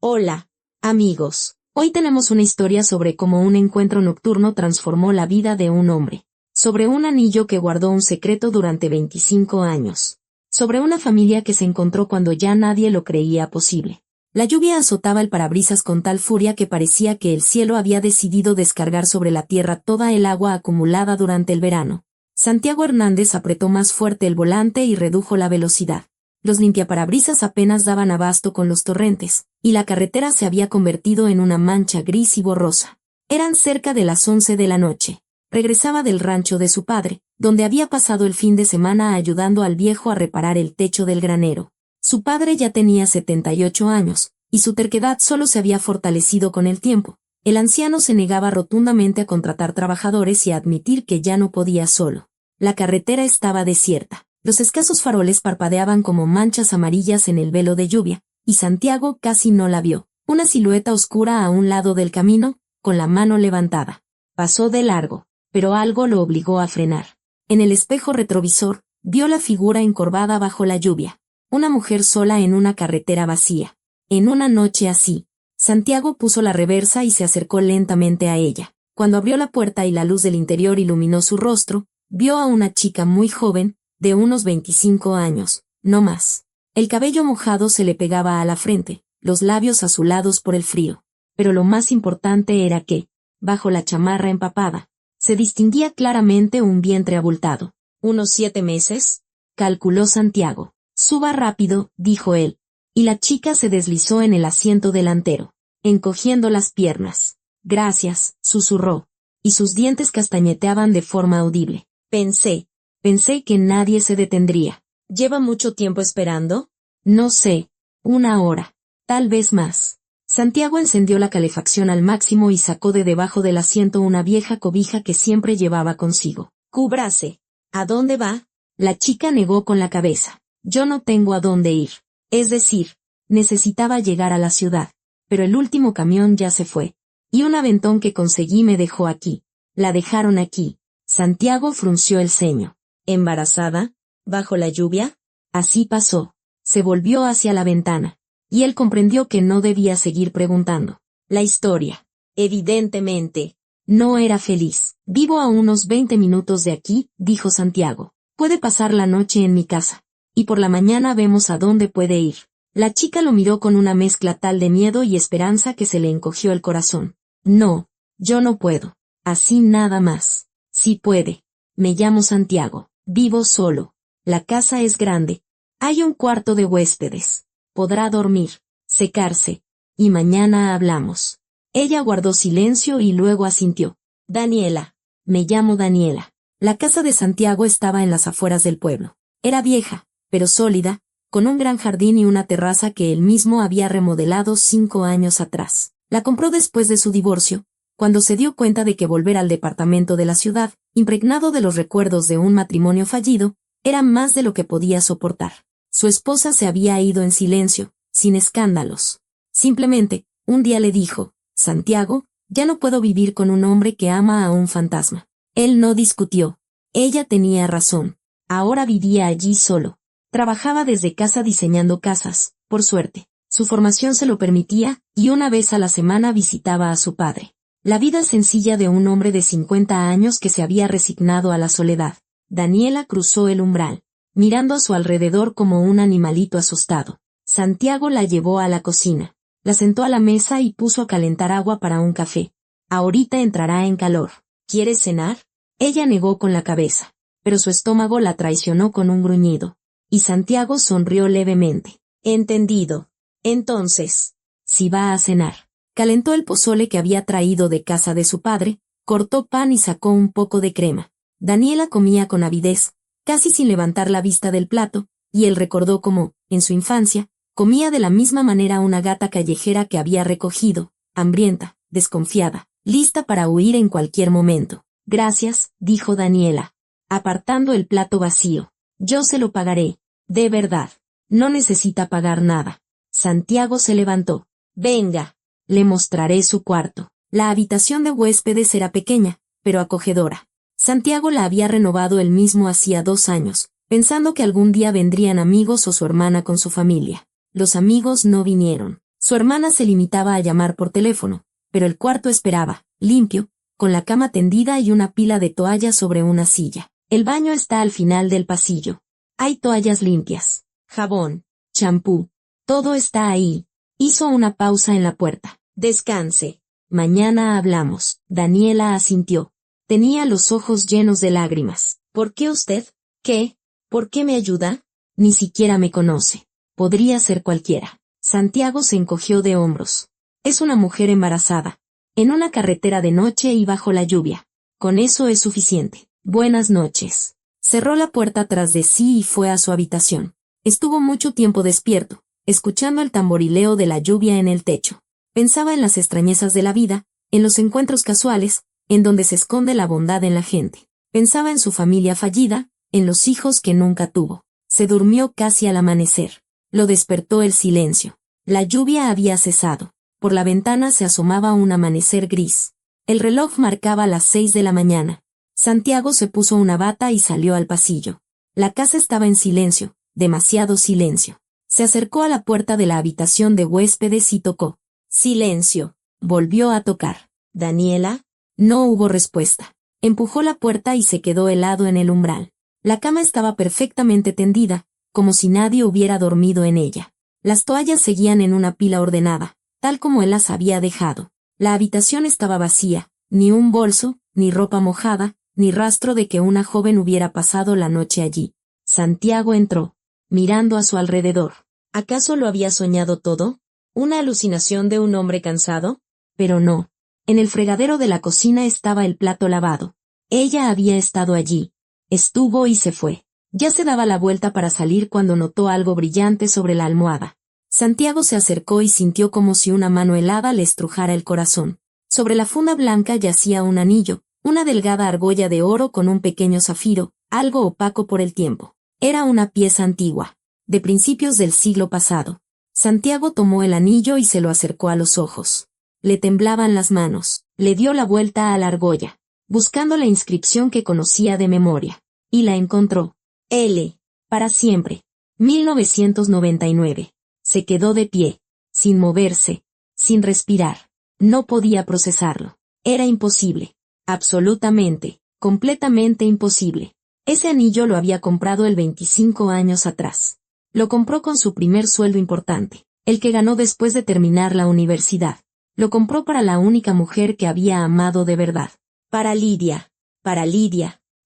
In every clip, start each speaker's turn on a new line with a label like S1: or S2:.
S1: Hola, amigos. Hoy tenemos una historia sobre cómo un encuentro nocturno transformó la vida de un hombre. Sobre un anillo que guardó un secreto durante 25 años. Sobre una familia que se encontró cuando ya nadie lo creía posible. La lluvia azotaba el parabrisas con tal furia que parecía que el cielo había decidido descargar sobre la tierra toda el agua acumulada durante el verano. Santiago Hernández apretó más fuerte el volante y redujo la velocidad. Los limpiaparabrisas apenas daban abasto con los torrentes, y la carretera se había convertido en una mancha gris y borrosa. Eran cerca de las 11 de la noche. Regresaba del rancho de su padre, donde había pasado el fin de semana ayudando al viejo a reparar el techo del granero. Su padre ya tenía 78 años, y su terquedad solo se había fortalecido con el tiempo. El anciano se negaba rotundamente a contratar trabajadores y a admitir que ya no podía solo. La carretera estaba desierta. Los escasos faroles parpadeaban como manchas amarillas en el velo de lluvia, y Santiago casi no la vio. Una silueta oscura a un lado del camino, con la mano levantada. Pasó de largo, pero algo lo obligó a frenar. En el espejo retrovisor, vio la figura encorvada bajo la lluvia. Una mujer sola en una carretera vacía. En una noche así, Santiago puso la reversa y se acercó lentamente a ella. Cuando abrió la puerta y la luz del interior iluminó su rostro, vio a una chica muy joven, de unos 25 años, no más. El cabello mojado se le pegaba a la frente, los labios azulados por el frío. Pero lo más importante era que, bajo la chamarra empapada, se distinguía claramente un vientre abultado. ¿Unos 7 meses? Calculó Santiago. Suba rápido, dijo él, y la chica se deslizó en el asiento delantero, encogiendo las piernas. Gracias, susurró, y sus dientes castañeteaban de forma audible. Pensé que nadie se detendría. ¿Lleva mucho tiempo esperando? No sé, 1 hora, tal vez más. Santiago encendió la calefacción al máximo y sacó de debajo del asiento una vieja cobija que siempre llevaba consigo. Cúbrase. ¿A dónde va? La chica negó con la cabeza. Yo no tengo a dónde ir. Es decir, necesitaba llegar a la ciudad. Pero el último camión ya se fue. Y un aventón que conseguí me dejó aquí. La dejaron aquí. Santiago frunció el ceño. ¿Embarazada? ¿Bajo la lluvia? Así pasó. Se volvió hacia la ventana. Y él comprendió que no debía seguir preguntando. La historia, evidentemente, no era feliz. Vivo a unos 20 minutos de aquí, dijo Santiago. Puede pasar la noche en mi casa. Y por la mañana vemos a dónde puede ir. La chica lo miró con una mezcla tal de miedo y esperanza que se le encogió el corazón. No, yo no puedo. Así nada más. Sí puede. Me llamo Santiago. Vivo solo. La casa es grande. Hay un cuarto de huéspedes. Podrá dormir, secarse. Y mañana hablamos. Ella guardó silencio y luego asintió. Daniela. Me llamo Daniela. La casa de Santiago estaba en las afueras del pueblo. Era vieja, pero sólida, con un gran jardín y una terraza que él mismo había remodelado 5 años atrás. La compró después de su divorcio, cuando se dio cuenta de que volver al departamento de la ciudad, impregnado de los recuerdos de un matrimonio fallido, era más de lo que podía soportar. Su esposa se había ido en silencio, sin escándalos. Simplemente, un día le dijo, Santiago, ya no puedo vivir con un hombre que ama a un fantasma. Él no discutió. Ella tenía razón. Ahora vivía allí solo. Trabajaba desde casa diseñando casas, por suerte. Su formación se lo permitía, y una vez a la semana visitaba a su padre. La vida sencilla de un hombre de 50 años que se había resignado a la soledad. Daniela cruzó el umbral, mirando a su alrededor como un animalito asustado. Santiago la llevó a la cocina. La sentó a la mesa y puso a calentar agua para un café. Ahorita entrará en calor. ¿Quieres cenar? Ella negó con la cabeza, pero su estómago la traicionó con un gruñido. Y Santiago sonrió levemente. Entendido. Entonces, si va a cenar. Calentó el pozole que había traído de casa de su padre, cortó pan y sacó un poco de crema. Daniela comía con avidez, casi sin levantar la vista del plato, y él recordó cómo, en su infancia, comía de la misma manera una gata callejera que había recogido, hambrienta, desconfiada, lista para huir en cualquier momento. Gracias, dijo Daniela, apartando el plato vacío. Yo se lo pagaré, de verdad. No necesita pagar nada. Santiago se levantó. Venga. Le mostraré su cuarto. La habitación de huéspedes era pequeña, pero acogedora. Santiago la había renovado él mismo hacía 2 años, pensando que algún día vendrían amigos o su hermana con su familia. Los amigos no vinieron. Su hermana se limitaba a llamar por teléfono, pero el cuarto esperaba, limpio, con la cama tendida y una pila de toallas sobre una silla. El baño está al final del pasillo. Hay toallas limpias, jabón, champú, todo está ahí. Hizo una pausa en la puerta. Descanse. Mañana hablamos. Daniela asintió. Tenía los ojos llenos de lágrimas. ¿Por qué usted? ¿Qué? ¿Por qué me ayuda? Ni siquiera me conoce. Podría ser cualquiera. Santiago se encogió de hombros. Es una mujer embarazada. En una carretera de noche y bajo la lluvia. Con eso es suficiente. Buenas noches. Cerró la puerta tras de sí y fue a su habitación. Estuvo mucho tiempo despierto, escuchando el tamborileo de la lluvia en el techo. Pensaba en las extrañezas de la vida, en los encuentros casuales, en donde se esconde la bondad en la gente. Pensaba en su familia fallida, en los hijos que nunca tuvo. Se durmió casi al amanecer. Lo despertó el silencio. La lluvia había cesado. Por la ventana se asomaba un amanecer gris. El reloj marcaba las 6 de la mañana. Santiago se puso una bata y salió al pasillo. La casa estaba en silencio, demasiado silencio. Se acercó a la puerta de la habitación de huéspedes y tocó. Silencio. Volvió a tocar. ¿Daniela? No hubo respuesta. Empujó la puerta y se quedó helado en el umbral. La cama estaba perfectamente tendida, como si nadie hubiera dormido en ella. Las toallas seguían en una pila ordenada, tal como él las había dejado. La habitación estaba vacía, ni un bolso, ni ropa mojada, ni rastro de que una joven hubiera pasado la noche allí. Santiago entró, mirando a su alrededor. ¿Acaso lo había soñado todo? ¿Una alucinación de un hombre cansado? Pero no. En el fregadero de la cocina estaba el plato lavado. Ella había estado allí. Estuvo y se fue. Ya se daba la vuelta para salir cuando notó algo brillante sobre la almohada. Santiago se acercó y sintió como si una mano helada le estrujara el corazón. Sobre la funda blanca yacía un anillo, una delgada argolla de oro con un pequeño zafiro, algo opaco por el tiempo. Era una pieza antigua, de principios del siglo pasado. Santiago tomó el anillo y se lo acercó a los ojos. Le temblaban las manos. Le dio la vuelta a la argolla, buscando la inscripción que conocía de memoria. Y la encontró. L. Para siempre. 1999. Se quedó de pie, sin moverse, sin respirar. No podía procesarlo. Era imposible. Absolutamente, completamente imposible. Ese anillo lo había comprado el 25 años atrás. Lo compró con su primer sueldo importante, el que ganó después de terminar la universidad. Lo compró para la única mujer que había amado de verdad. Para Lidia,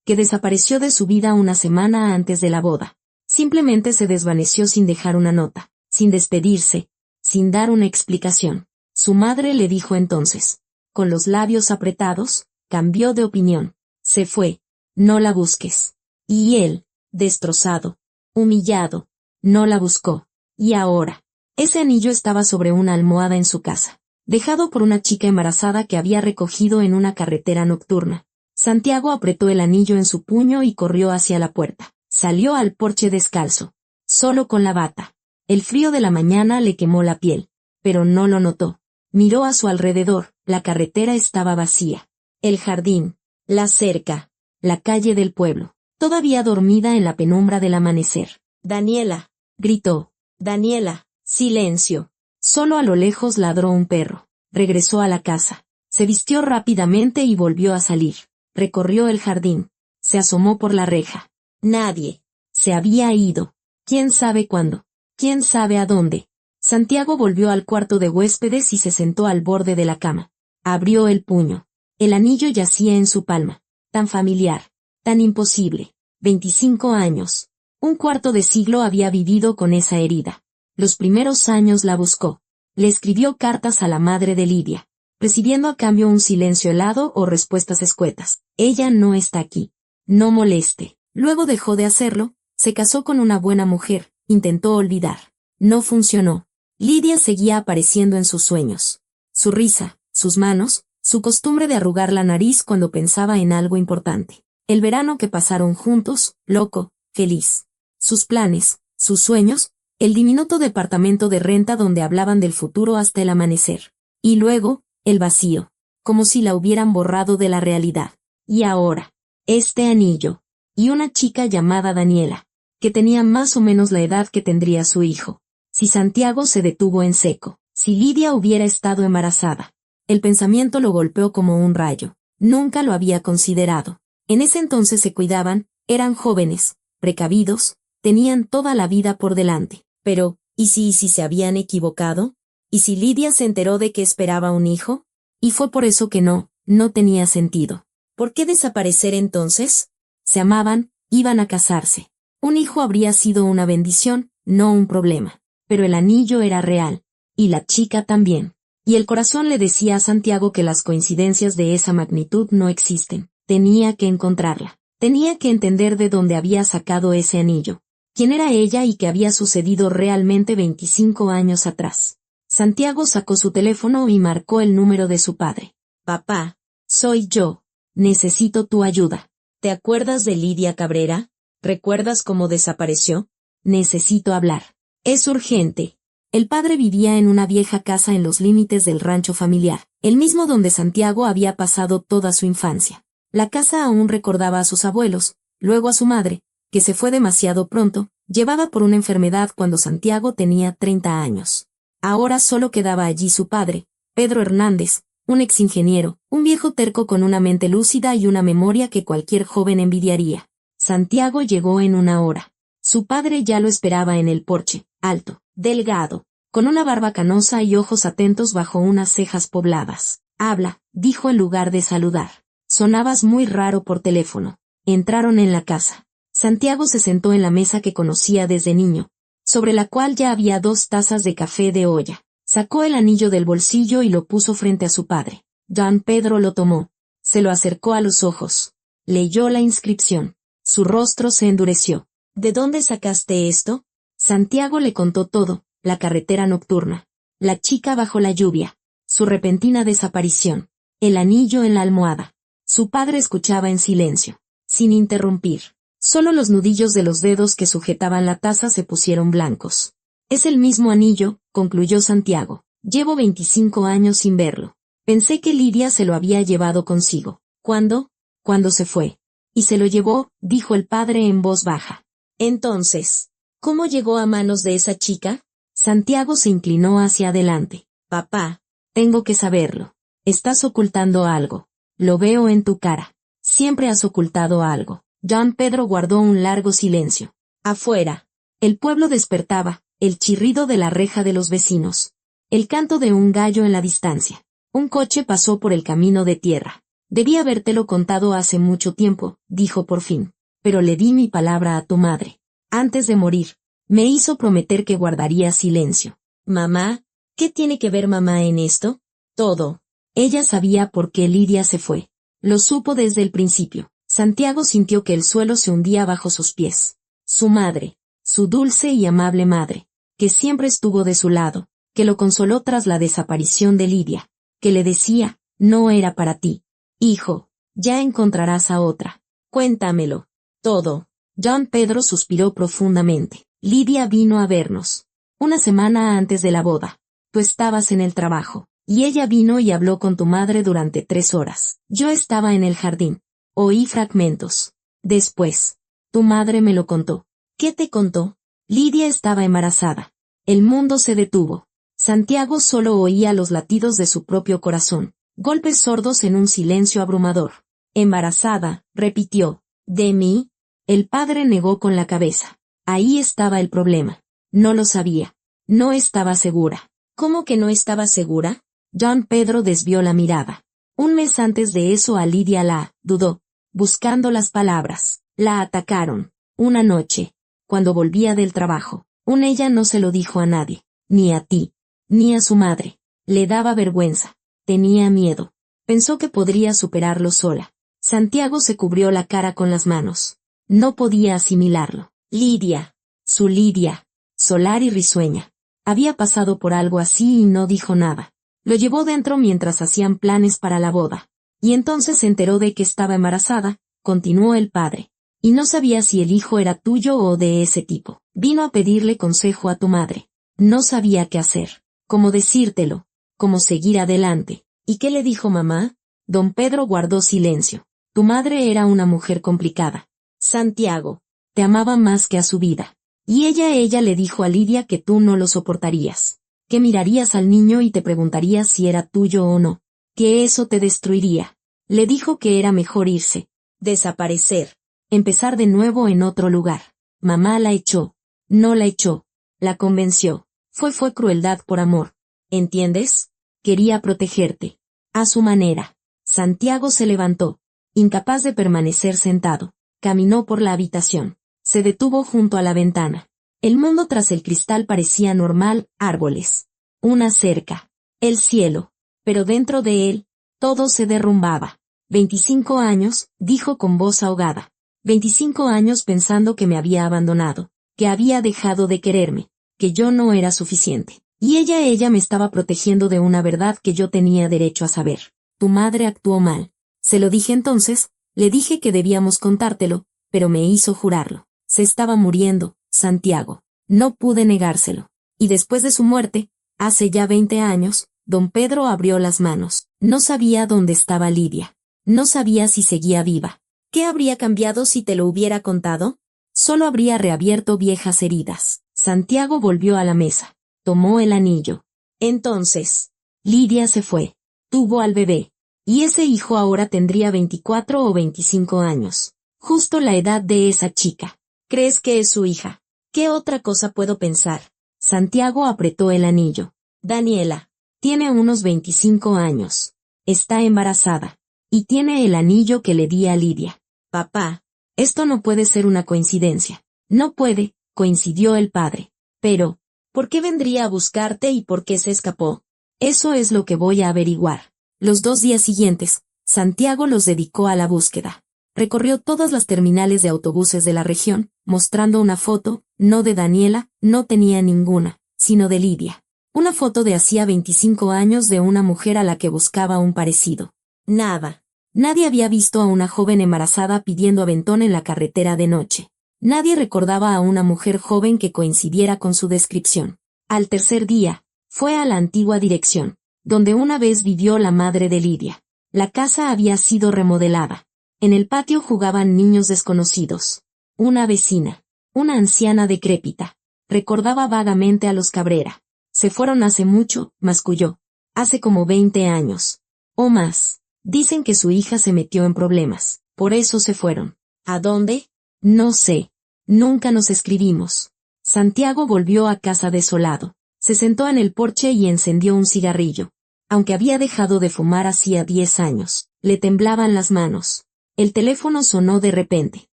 S1: que desapareció de su vida una semana antes de la boda. Simplemente se desvaneció sin dejar una nota, sin despedirse, sin dar una explicación. Su madre le dijo entonces, con los labios apretados, cambió de opinión. Se fue. No la busques. Y él, destrozado, humillado, no la buscó. Y ahora, ese anillo estaba sobre una almohada en su casa, dejado por una chica embarazada que había recogido en una carretera nocturna. Santiago apretó el anillo en su puño y corrió hacia la puerta. Salió al porche descalzo, solo con la bata. El frío de la mañana le quemó la piel, pero no lo notó. Miró a su alrededor, la carretera estaba vacía. El jardín, la cerca, la calle del pueblo, todavía dormida en la penumbra del amanecer. Daniela, gritó. Daniela, silencio. Solo a lo lejos ladró un perro. Regresó a la casa. Se vistió rápidamente y volvió a salir. Recorrió el jardín. Se asomó por la reja. Nadie. Se había ido. ¿Quién sabe cuándo? ¿Quién sabe a dónde? Santiago volvió al cuarto de huéspedes y se sentó al borde de la cama. Abrió el puño. El anillo yacía en su palma. Tan familiar. Tan imposible. 25 años. Un cuarto de siglo había vivido con esa herida. Los primeros años la buscó. Le escribió cartas a la madre de Lidia, recibiendo a cambio un silencio helado o respuestas escuetas. Ella no está aquí. No moleste. Luego dejó de hacerlo, se casó con una buena mujer, intentó olvidar. No funcionó. Lidia seguía apareciendo en sus sueños. Su risa, sus manos, su costumbre de arrugar la nariz cuando pensaba en algo importante. El verano que pasaron juntos, loco, feliz. Sus planes, sus sueños, el diminuto departamento de renta donde hablaban del futuro hasta el amanecer. Y luego, el vacío, como si la hubieran borrado de la realidad. Y ahora, este anillo, y una chica llamada Daniela, que tenía más o menos la edad que tendría su hijo. Si Santiago se detuvo en seco, Si Lidia hubiera estado embarazada. El pensamiento lo golpeó como un rayo. Nunca lo había considerado. En ese entonces se cuidaban, eran jóvenes, precavidos, tenían toda la vida por delante. Pero, ¿y si se habían equivocado? ¿Y si Lidia se enteró de que esperaba un hijo? Y fue por eso que no tenía sentido. ¿Por qué desaparecer entonces? Se amaban, iban a casarse. Un hijo habría sido una bendición, no un problema. Pero el anillo era real. Y la chica también. Y el corazón le decía a Santiago que las coincidencias de esa magnitud no existen. Tenía que encontrarla. Tenía que entender de dónde había sacado ese anillo. Quién era ella y qué había sucedido realmente 25 años atrás. Santiago sacó su teléfono y marcó el número de su padre. Papá, soy yo. Necesito tu ayuda. ¿Te acuerdas de Lidia Cabrera? ¿Recuerdas cómo desapareció? Necesito hablar. Es urgente. El padre vivía en una vieja casa en los límites del rancho familiar, el mismo donde Santiago había pasado toda su infancia. La casa aún recordaba a sus abuelos, luego a su madre, que se fue demasiado pronto, llevada por una enfermedad cuando Santiago tenía 30 años. Ahora solo quedaba allí su padre, Pedro Hernández, un exingeniero, un viejo terco con una mente lúcida y una memoria que cualquier joven envidiaría. Santiago llegó en una hora. Su padre ya lo esperaba en el porche, alto, delgado, con una barba canosa y ojos atentos bajo unas cejas pobladas. Habla, dijo en lugar de saludar. Sonabas muy raro por teléfono. Entraron en la casa. Santiago se sentó en la mesa que conocía desde niño, sobre la cual ya había 2 tazas de café de olla. Sacó el anillo del bolsillo y lo puso frente a su padre. Don Pedro lo tomó. Se lo acercó a los ojos. Leyó la inscripción. Su rostro se endureció. ¿De dónde sacaste esto? Santiago le contó todo, la carretera nocturna, la chica bajo la lluvia, su repentina desaparición, el anillo en la almohada. Su padre escuchaba en silencio, sin interrumpir. Solo los nudillos de los dedos que sujetaban la taza se pusieron blancos. Es el mismo anillo, concluyó Santiago. Llevo 25 años sin verlo. Pensé que Lidia se lo había llevado consigo. ¿Cuándo? Cuando se fue. Y se lo llevó, dijo el padre en voz baja. Entonces, ¿cómo llegó a manos de esa chica? Santiago se inclinó hacia adelante. Papá, tengo que saberlo. Estás ocultando algo. Lo veo en tu cara. Siempre has ocultado algo. Don Pedro guardó un largo silencio. Afuera. El pueblo despertaba, el chirrido de la reja de los vecinos. El canto de un gallo en la distancia. Un coche pasó por el camino de tierra. Debí habértelo contado hace mucho tiempo, dijo por fin. Pero le di mi palabra a tu madre. Antes de morir, me hizo prometer que guardaría silencio. Mamá, ¿qué tiene que ver mamá en esto? Todo. Ella sabía por qué Lidia se fue. Lo supo desde el principio. Santiago sintió que el suelo se hundía bajo sus pies. Su madre, su dulce y amable madre, que siempre estuvo de su lado, que lo consoló tras la desaparición de Lidia, que le decía, no era para ti. Hijo, ya encontrarás a otra. Cuéntamelo. Todo. Don Pedro suspiró profundamente. Lidia vino a vernos. Una semana antes de la boda. Tú estabas en el trabajo. Y ella vino y habló con tu madre durante 3 horas. Yo estaba en el jardín. Oí fragmentos. Después, tu madre me lo contó. ¿Qué te contó? Lidia estaba embarazada. El mundo se detuvo. Santiago solo oía los latidos de su propio corazón, golpes sordos en un silencio abrumador. Embarazada, repitió. ¿De mí? El padre negó con la cabeza. Ahí estaba el problema. No lo sabía. No estaba segura. ¿Cómo que no estaba segura? Don Pedro desvió la mirada. Un mes antes de eso a Lidia la dudó, buscando las palabras. La atacaron. Una noche, cuando volvía del trabajo. Ella no se lo dijo a nadie, ni a ti, ni a su madre. Le daba vergüenza. Tenía miedo. Pensó que podría superarlo sola. Santiago se cubrió la cara con las manos. No podía asimilarlo. Lidia. Su Lidia. Solar y risueña. Había pasado por algo así y no dijo nada. Lo llevó dentro mientras hacían planes para la boda. Y entonces se enteró de que estaba embarazada, continuó el padre. Y no sabía si el hijo era tuyo o de ese tipo. Vino a pedirle consejo a tu madre. No sabía qué hacer. Cómo decírtelo. Cómo seguir adelante. ¿Y qué le dijo mamá? Don Pedro guardó silencio. Tu madre era una mujer complicada. Santiago. Te amaba más que a su vida. Y ella le dijo a Lidia que tú no lo soportarías. que mirarías al niño y te preguntarías si era tuyo o no, que eso te destruiría. Le dijo que era mejor irse, desaparecer, empezar de nuevo en otro lugar. Mamá la echó. No la echó. La convenció. Fue crueldad por amor. ¿Entiendes? Quería protegerte. A su manera. Santiago se levantó. Incapaz de permanecer sentado. Caminó por la habitación. Se detuvo junto a la ventana. El mundo tras el cristal parecía normal, árboles. Una cerca. El cielo. Pero dentro de él, todo se derrumbaba. 25 años, dijo con voz ahogada. 25 años pensando que me había abandonado, que había dejado de quererme, que yo no era suficiente. Y ella me estaba protegiendo de una verdad que yo tenía derecho a saber. Tu madre actuó mal. Se lo dije entonces, le dije que debíamos contártelo, pero me hizo jurarlo. Se estaba muriendo, Santiago. No pude negárselo. Y después de su muerte, hace ya 20 años, don Pedro abrió las manos. No sabía dónde estaba Lidia. No sabía si seguía viva. ¿Qué habría cambiado si te lo hubiera contado? Solo habría reabierto viejas heridas. Santiago volvió a la mesa. Tomó el anillo. Entonces, Lidia se fue. Tuvo al bebé. Y ese hijo ahora tendría 24 o 25 años. Justo la edad de esa chica. ¿Crees que es su hija? ¿Qué otra cosa puedo pensar? Santiago apretó el anillo. Daniela. Tiene unos 25 años. Está embarazada. Y tiene el anillo que le di a Lidia. Papá, esto no puede ser una coincidencia. No puede, coincidió el padre. Pero, ¿por qué vendría a buscarte y por qué se escapó? Eso es lo que voy a averiguar. Los 2 días siguientes, Santiago los dedicó a la búsqueda. Recorrió todas las terminales de autobuses de la región, mostrando una foto, no de Daniela, no tenía ninguna, sino de Lidia. Una foto de hacía 25 años de una mujer a la que buscaba un parecido. Nada. Nadie había visto a una joven embarazada pidiendo aventón en la carretera de noche. Nadie recordaba a una mujer joven que coincidiera con su descripción. Al tercer día, fue a la antigua dirección, donde una vez vivió la madre de Lidia. La casa había sido remodelada. En el patio jugaban niños desconocidos. Una vecina, una anciana decrépita, recordaba vagamente a los Cabrera. Se fueron hace mucho, masculló. Hace como 20 años. O más. Dicen que su hija se metió en problemas. Por eso se fueron. ¿A dónde? No sé. Nunca nos escribimos. Santiago volvió a casa desolado. Se sentó en el porche y encendió un cigarrillo. Aunque había dejado de fumar hacía 10 años, le temblaban las manos. El teléfono sonó de repente.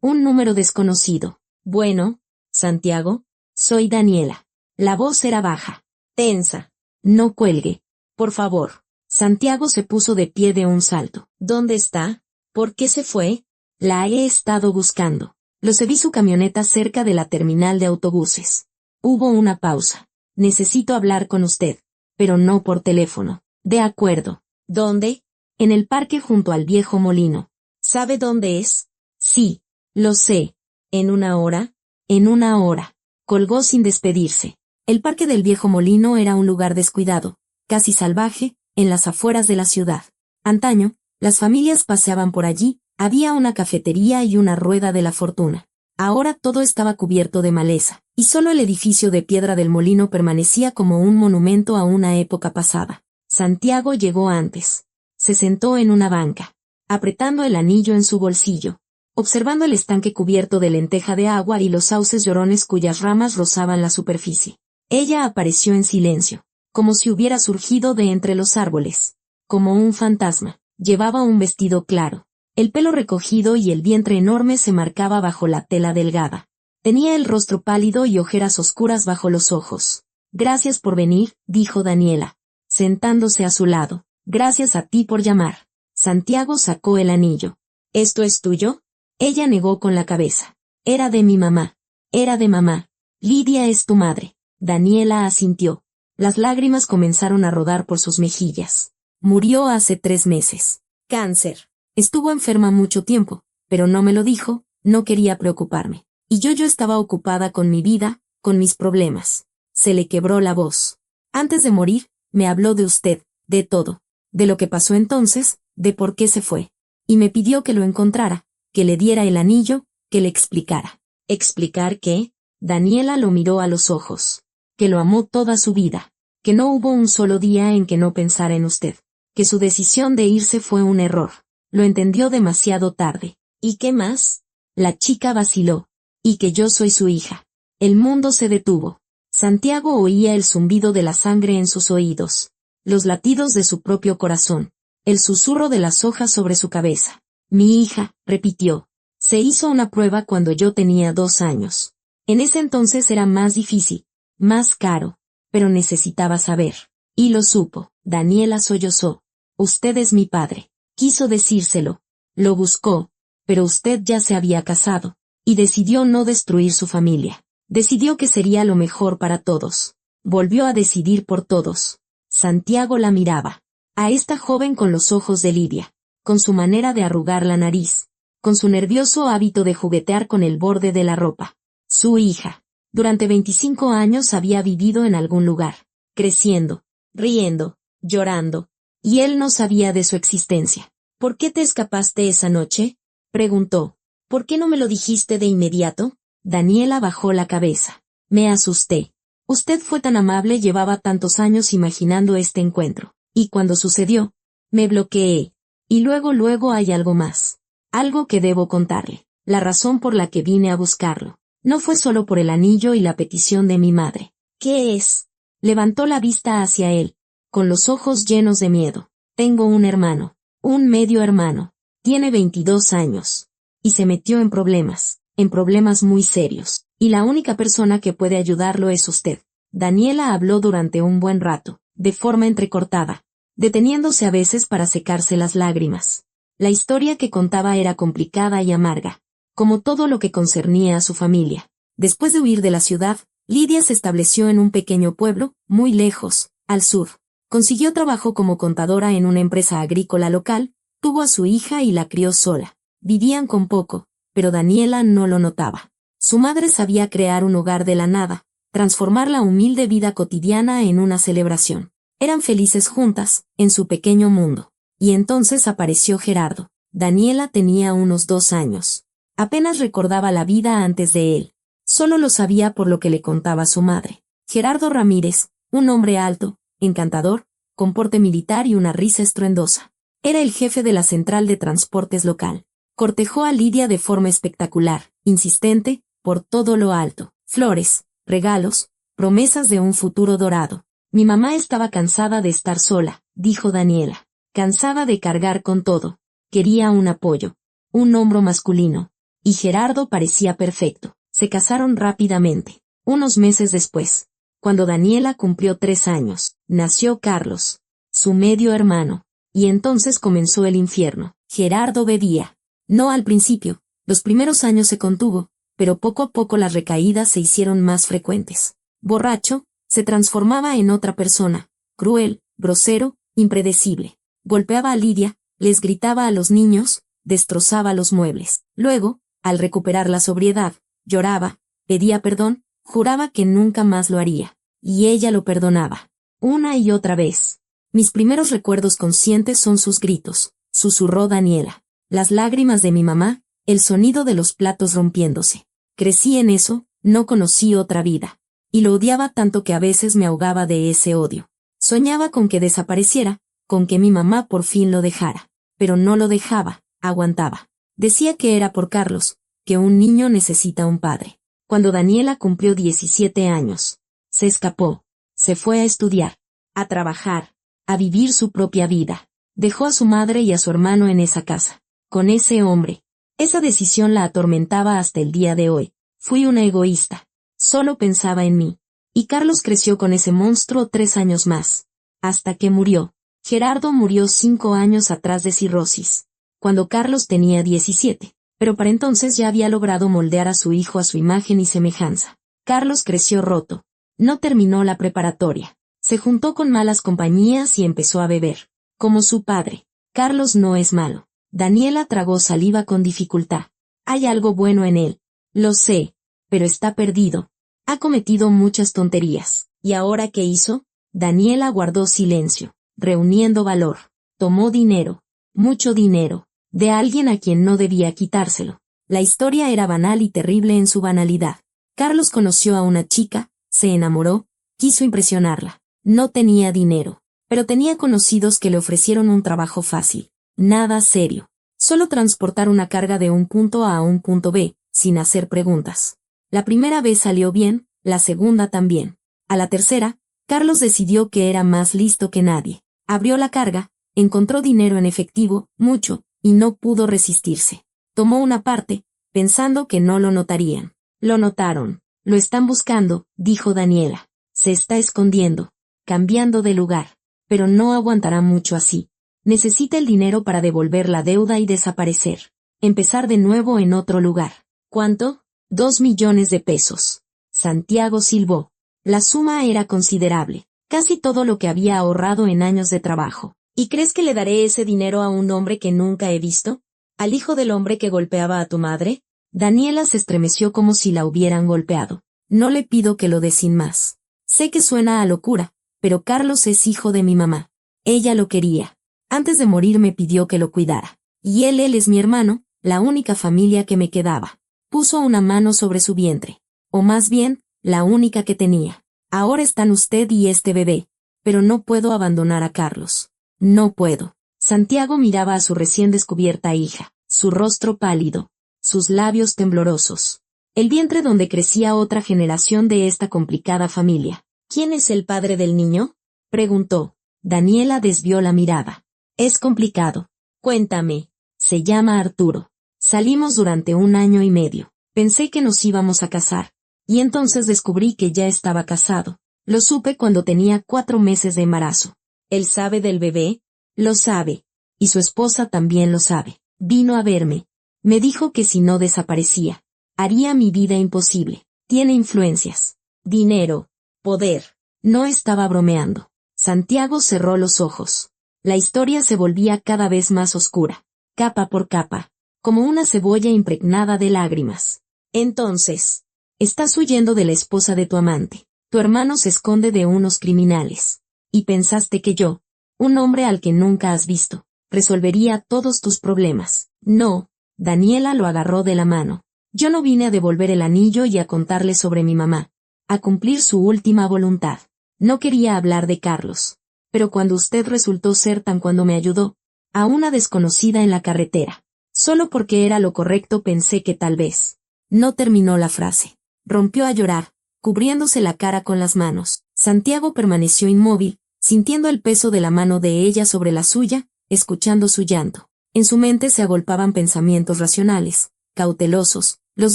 S1: Un número desconocido. Bueno, Santiago, soy Daniela. La voz era baja, tensa. No cuelgue. Por favor. Santiago se puso de pie de un salto. ¿Dónde está? ¿Por qué se fue? La he estado buscando. Vi su camioneta cerca de la terminal de autobuses. Hubo una pausa. Necesito hablar con usted. Pero no por teléfono. De acuerdo. ¿Dónde? En el parque junto al viejo molino. ¿Sabe dónde es? Sí, lo sé. ¿En una hora? En una hora. Colgó sin despedirse. El parque del viejo molino era un lugar descuidado, casi salvaje, en las afueras de la ciudad. Antaño, las familias paseaban por allí, había una cafetería y una rueda de la fortuna. Ahora todo estaba cubierto de maleza, y solo el edificio de piedra del molino permanecía como un monumento a una época pasada. Santiago llegó antes. Se sentó en una banca, apretando el anillo en su bolsillo, observando el estanque cubierto de lenteja de agua y los sauces llorones cuyas ramas rozaban la superficie. Ella apareció en silencio, como si hubiera surgido de entre los árboles, como un fantasma. Llevaba un vestido claro. El pelo recogido y el vientre enorme se marcaba bajo la tela delgada. Tenía el rostro pálido y ojeras oscuras bajo los ojos. Gracias por venir, dijo Daniela, sentándose a su lado. Gracias a ti por llamar. Santiago sacó el anillo. ¿Esto es tuyo? Ella negó con la cabeza. Era de mi mamá. Era de mamá. Lidia es tu madre. Daniela asintió. Las lágrimas comenzaron a rodar por sus mejillas. Murió hace 3 meses. Cáncer. Estuvo enferma mucho tiempo, pero no me lo dijo, no quería preocuparme. Y yo estaba ocupada con mi vida, con mis problemas. Se le quebró la voz. Antes de morir, me habló de usted, de todo. De lo que pasó entonces, de por qué se fue. Y me pidió que lo encontrara, que le diera el anillo, que le explicara. ¿Explicar qué? Daniela lo miró a los ojos. Que lo amó toda su vida. que no hubo un solo día en que no pensara en usted, que su decisión de irse fue un error. Lo entendió demasiado tarde. ¿Y qué más? La chica vaciló. Y que yo soy su hija. El mundo se detuvo. Santiago oía el zumbido de la sangre en sus oídos, los latidos de su propio corazón, el susurro de las hojas sobre su cabeza. Mi hija, repitió. Se hizo una prueba cuando yo tenía 2 años. En ese entonces era más difícil, más caro, pero necesitaba saber. Y lo supo. Daniela sollozó. Usted es mi padre. Quiso decírselo. Lo buscó, pero usted ya se había casado, y decidió no destruir su familia. Decidió que sería lo mejor para todos. Volvió a decidir por todos. Santiago la miraba. A esta joven con los ojos de Lidia, con su manera de arrugar la nariz, con su nervioso hábito de juguetear con el borde de la ropa. Su hija. Durante 25 años había vivido en algún lugar, creciendo, riendo, llorando, y él no sabía de su existencia. ¿Por qué te escapaste esa noche?, preguntó. ¿Por qué no me lo dijiste de inmediato? Daniela bajó la cabeza. Me asusté. Usted fue tan amable, llevaba tantos años imaginando este encuentro. Y cuando sucedió, me bloqueé. Y luego hay algo más. Algo que debo contarle. La razón por la que vine a buscarlo. No fue solo por el anillo y la petición de mi madre. ¿Qué es? Levantó la vista hacia él, con los ojos llenos de miedo. Tengo un hermano. Un medio hermano. Tiene 22 años. Y se metió en problemas muy serios. Y la única persona que puede ayudarlo es usted. Daniela habló durante un buen rato, de forma entrecortada, deteniéndose a veces para secarse las lágrimas. La historia que contaba era complicada y amarga, como todo lo que concernía a su familia. Después de huir de la ciudad, Lidia se estableció en un pequeño pueblo, muy lejos, al sur. Consiguió trabajo como contadora en una empresa agrícola local, tuvo a su hija y la crió sola. Vivían con poco, pero Daniela no lo notaba. Su madre sabía crear un hogar de la nada, transformar la humilde vida cotidiana en una celebración. Eran felices juntas, en su pequeño mundo. Y entonces apareció Gerardo. Daniela tenía unos 2 años. Apenas recordaba la vida antes de él. Solo lo sabía por lo que le contaba su madre. Gerardo Ramírez, un hombre alto, encantador, con porte militar y una risa estruendosa. Era el jefe de la central de transportes local. Cortejó a Lidia de forma espectacular, insistente, por todo lo alto. Flores, regalos, promesas de un futuro dorado. Mi mamá estaba cansada de estar sola, dijo Daniela. Cansada de cargar con todo. Quería un apoyo, un hombro masculino. Y Gerardo parecía perfecto. Se casaron rápidamente. Unos meses después, cuando Daniela cumplió 3 años, nació Carlos, su medio hermano. Y entonces comenzó el infierno. Gerardo bebía. No al principio, los primeros años se contuvo, pero poco a poco las recaídas se hicieron más frecuentes. Borracho, se transformaba en otra persona, cruel, grosero, impredecible. Golpeaba a Lidia, les gritaba a los niños, destrozaba los muebles. Luego, al recuperar la sobriedad, lloraba, pedía perdón, juraba que nunca más lo haría. Y ella lo perdonaba. Una y otra vez. Mis primeros recuerdos conscientes son sus gritos, susurró Daniela. Las lágrimas de mi mamá, el sonido de los platos rompiéndose. Crecí en eso, no conocí otra vida. Y lo odiaba tanto que a veces me ahogaba de ese odio. Soñaba con que desapareciera, con que mi mamá por fin lo dejara. Pero no lo dejaba, aguantaba. Decía que era por Carlos, que un niño necesita un padre. Cuando Daniela cumplió 17 años, se escapó, se fue a estudiar, a trabajar, a vivir su propia vida. Dejó a su madre y a su hermano en esa casa, con ese hombre. Esa decisión la atormentaba hasta el día de hoy. Fui una egoísta. Solo pensaba en mí. Y Carlos creció con ese monstruo 3 años más. Hasta que murió. Gerardo murió 5 años atrás de cirrosis. Cuando Carlos tenía 17. Pero para entonces ya había logrado moldear a su hijo a su imagen y semejanza. Carlos creció roto. No terminó la preparatoria. Se juntó con malas compañías y empezó a beber. Como su padre. Carlos no es malo. Daniela tragó saliva con dificultad. Hay algo bueno en él. Lo sé. Pero está perdido. Ha cometido muchas tonterías. ¿Y ahora qué hizo? Daniela guardó silencio, reuniendo valor. Tomó dinero. Mucho dinero. De alguien a quien no debía quitárselo. La historia era banal y terrible en su banalidad. Carlos conoció a una chica, se enamoró, quiso impresionarla. No tenía dinero, pero tenía conocidos que le ofrecieron un trabajo fácil. Nada serio. Solo transportar una carga de un punto A a un punto B, sin hacer preguntas. La primera vez salió bien, la segunda también. A la tercera, Carlos decidió que era más listo que nadie. Abrió la carga, encontró dinero en efectivo, mucho, y no pudo resistirse. Tomó una parte, pensando que no lo notarían. Lo notaron. Lo están buscando, dijo Daniela. Se está escondiendo, cambiando de lugar. Pero no aguantará mucho así. Necesita el dinero para devolver la deuda y desaparecer. Empezar de nuevo en otro lugar. ¿Cuánto? 2 millones de pesos. Santiago silbó. La suma era considerable. Casi todo lo que había ahorrado en años de trabajo. ¿Y crees que le daré ese dinero a un hombre que nunca he visto? ¿Al hijo del hombre que golpeaba a tu madre? Daniela se estremeció como si la hubieran golpeado. No le pido que lo dé sin más. Sé que suena a locura, pero Carlos es hijo de mi mamá. Ella lo quería. Antes de morir me pidió que lo cuidara. Y él es mi hermano, la única familia que me quedaba. Puso una mano sobre su vientre. O más bien, la única que tenía. Ahora están usted y este bebé. Pero no puedo abandonar a Carlos. No puedo. Santiago miraba a su recién descubierta hija, su rostro pálido, sus labios temblorosos. El vientre donde crecía otra generación de esta complicada familia. ¿Quién es el padre del niño? Preguntó. Daniela desvió la mirada. Es complicado. Cuéntame. Se llama Arturo. Salimos durante 1 año y medio. Pensé que nos íbamos a casar. Y entonces descubrí que ya estaba casado. Lo supe cuando tenía 4 meses de embarazo. ¿Él sabe del bebé? Lo sabe. Y su esposa también lo sabe. Vino a verme. Me dijo que si no desaparecía, haría mi vida imposible. Tiene influencias. Dinero. Poder. No estaba bromeando. Santiago cerró los ojos. La historia se volvía cada vez más oscura, capa por capa, como una cebolla impregnada de lágrimas. Entonces, estás huyendo de la esposa de tu amante. Tu hermano se esconde de unos criminales. Y pensaste que yo, un hombre al que nunca has visto, resolvería todos tus problemas. No, Daniela lo agarró de la mano. Yo no vine a devolver el anillo y a contarle sobre mi mamá, a cumplir su última voluntad. No quería hablar de Carlos. Pero cuando usted resultó ser tan cuando me ayudó, a una desconocida en la carretera. Solo porque era lo correcto pensé que tal vez. No terminó la frase. Rompió a llorar, cubriéndose la cara con las manos. Santiago permaneció inmóvil, sintiendo el peso de la mano de ella sobre la suya, escuchando su llanto. En su mente se agolpaban pensamientos racionales, cautelosos, los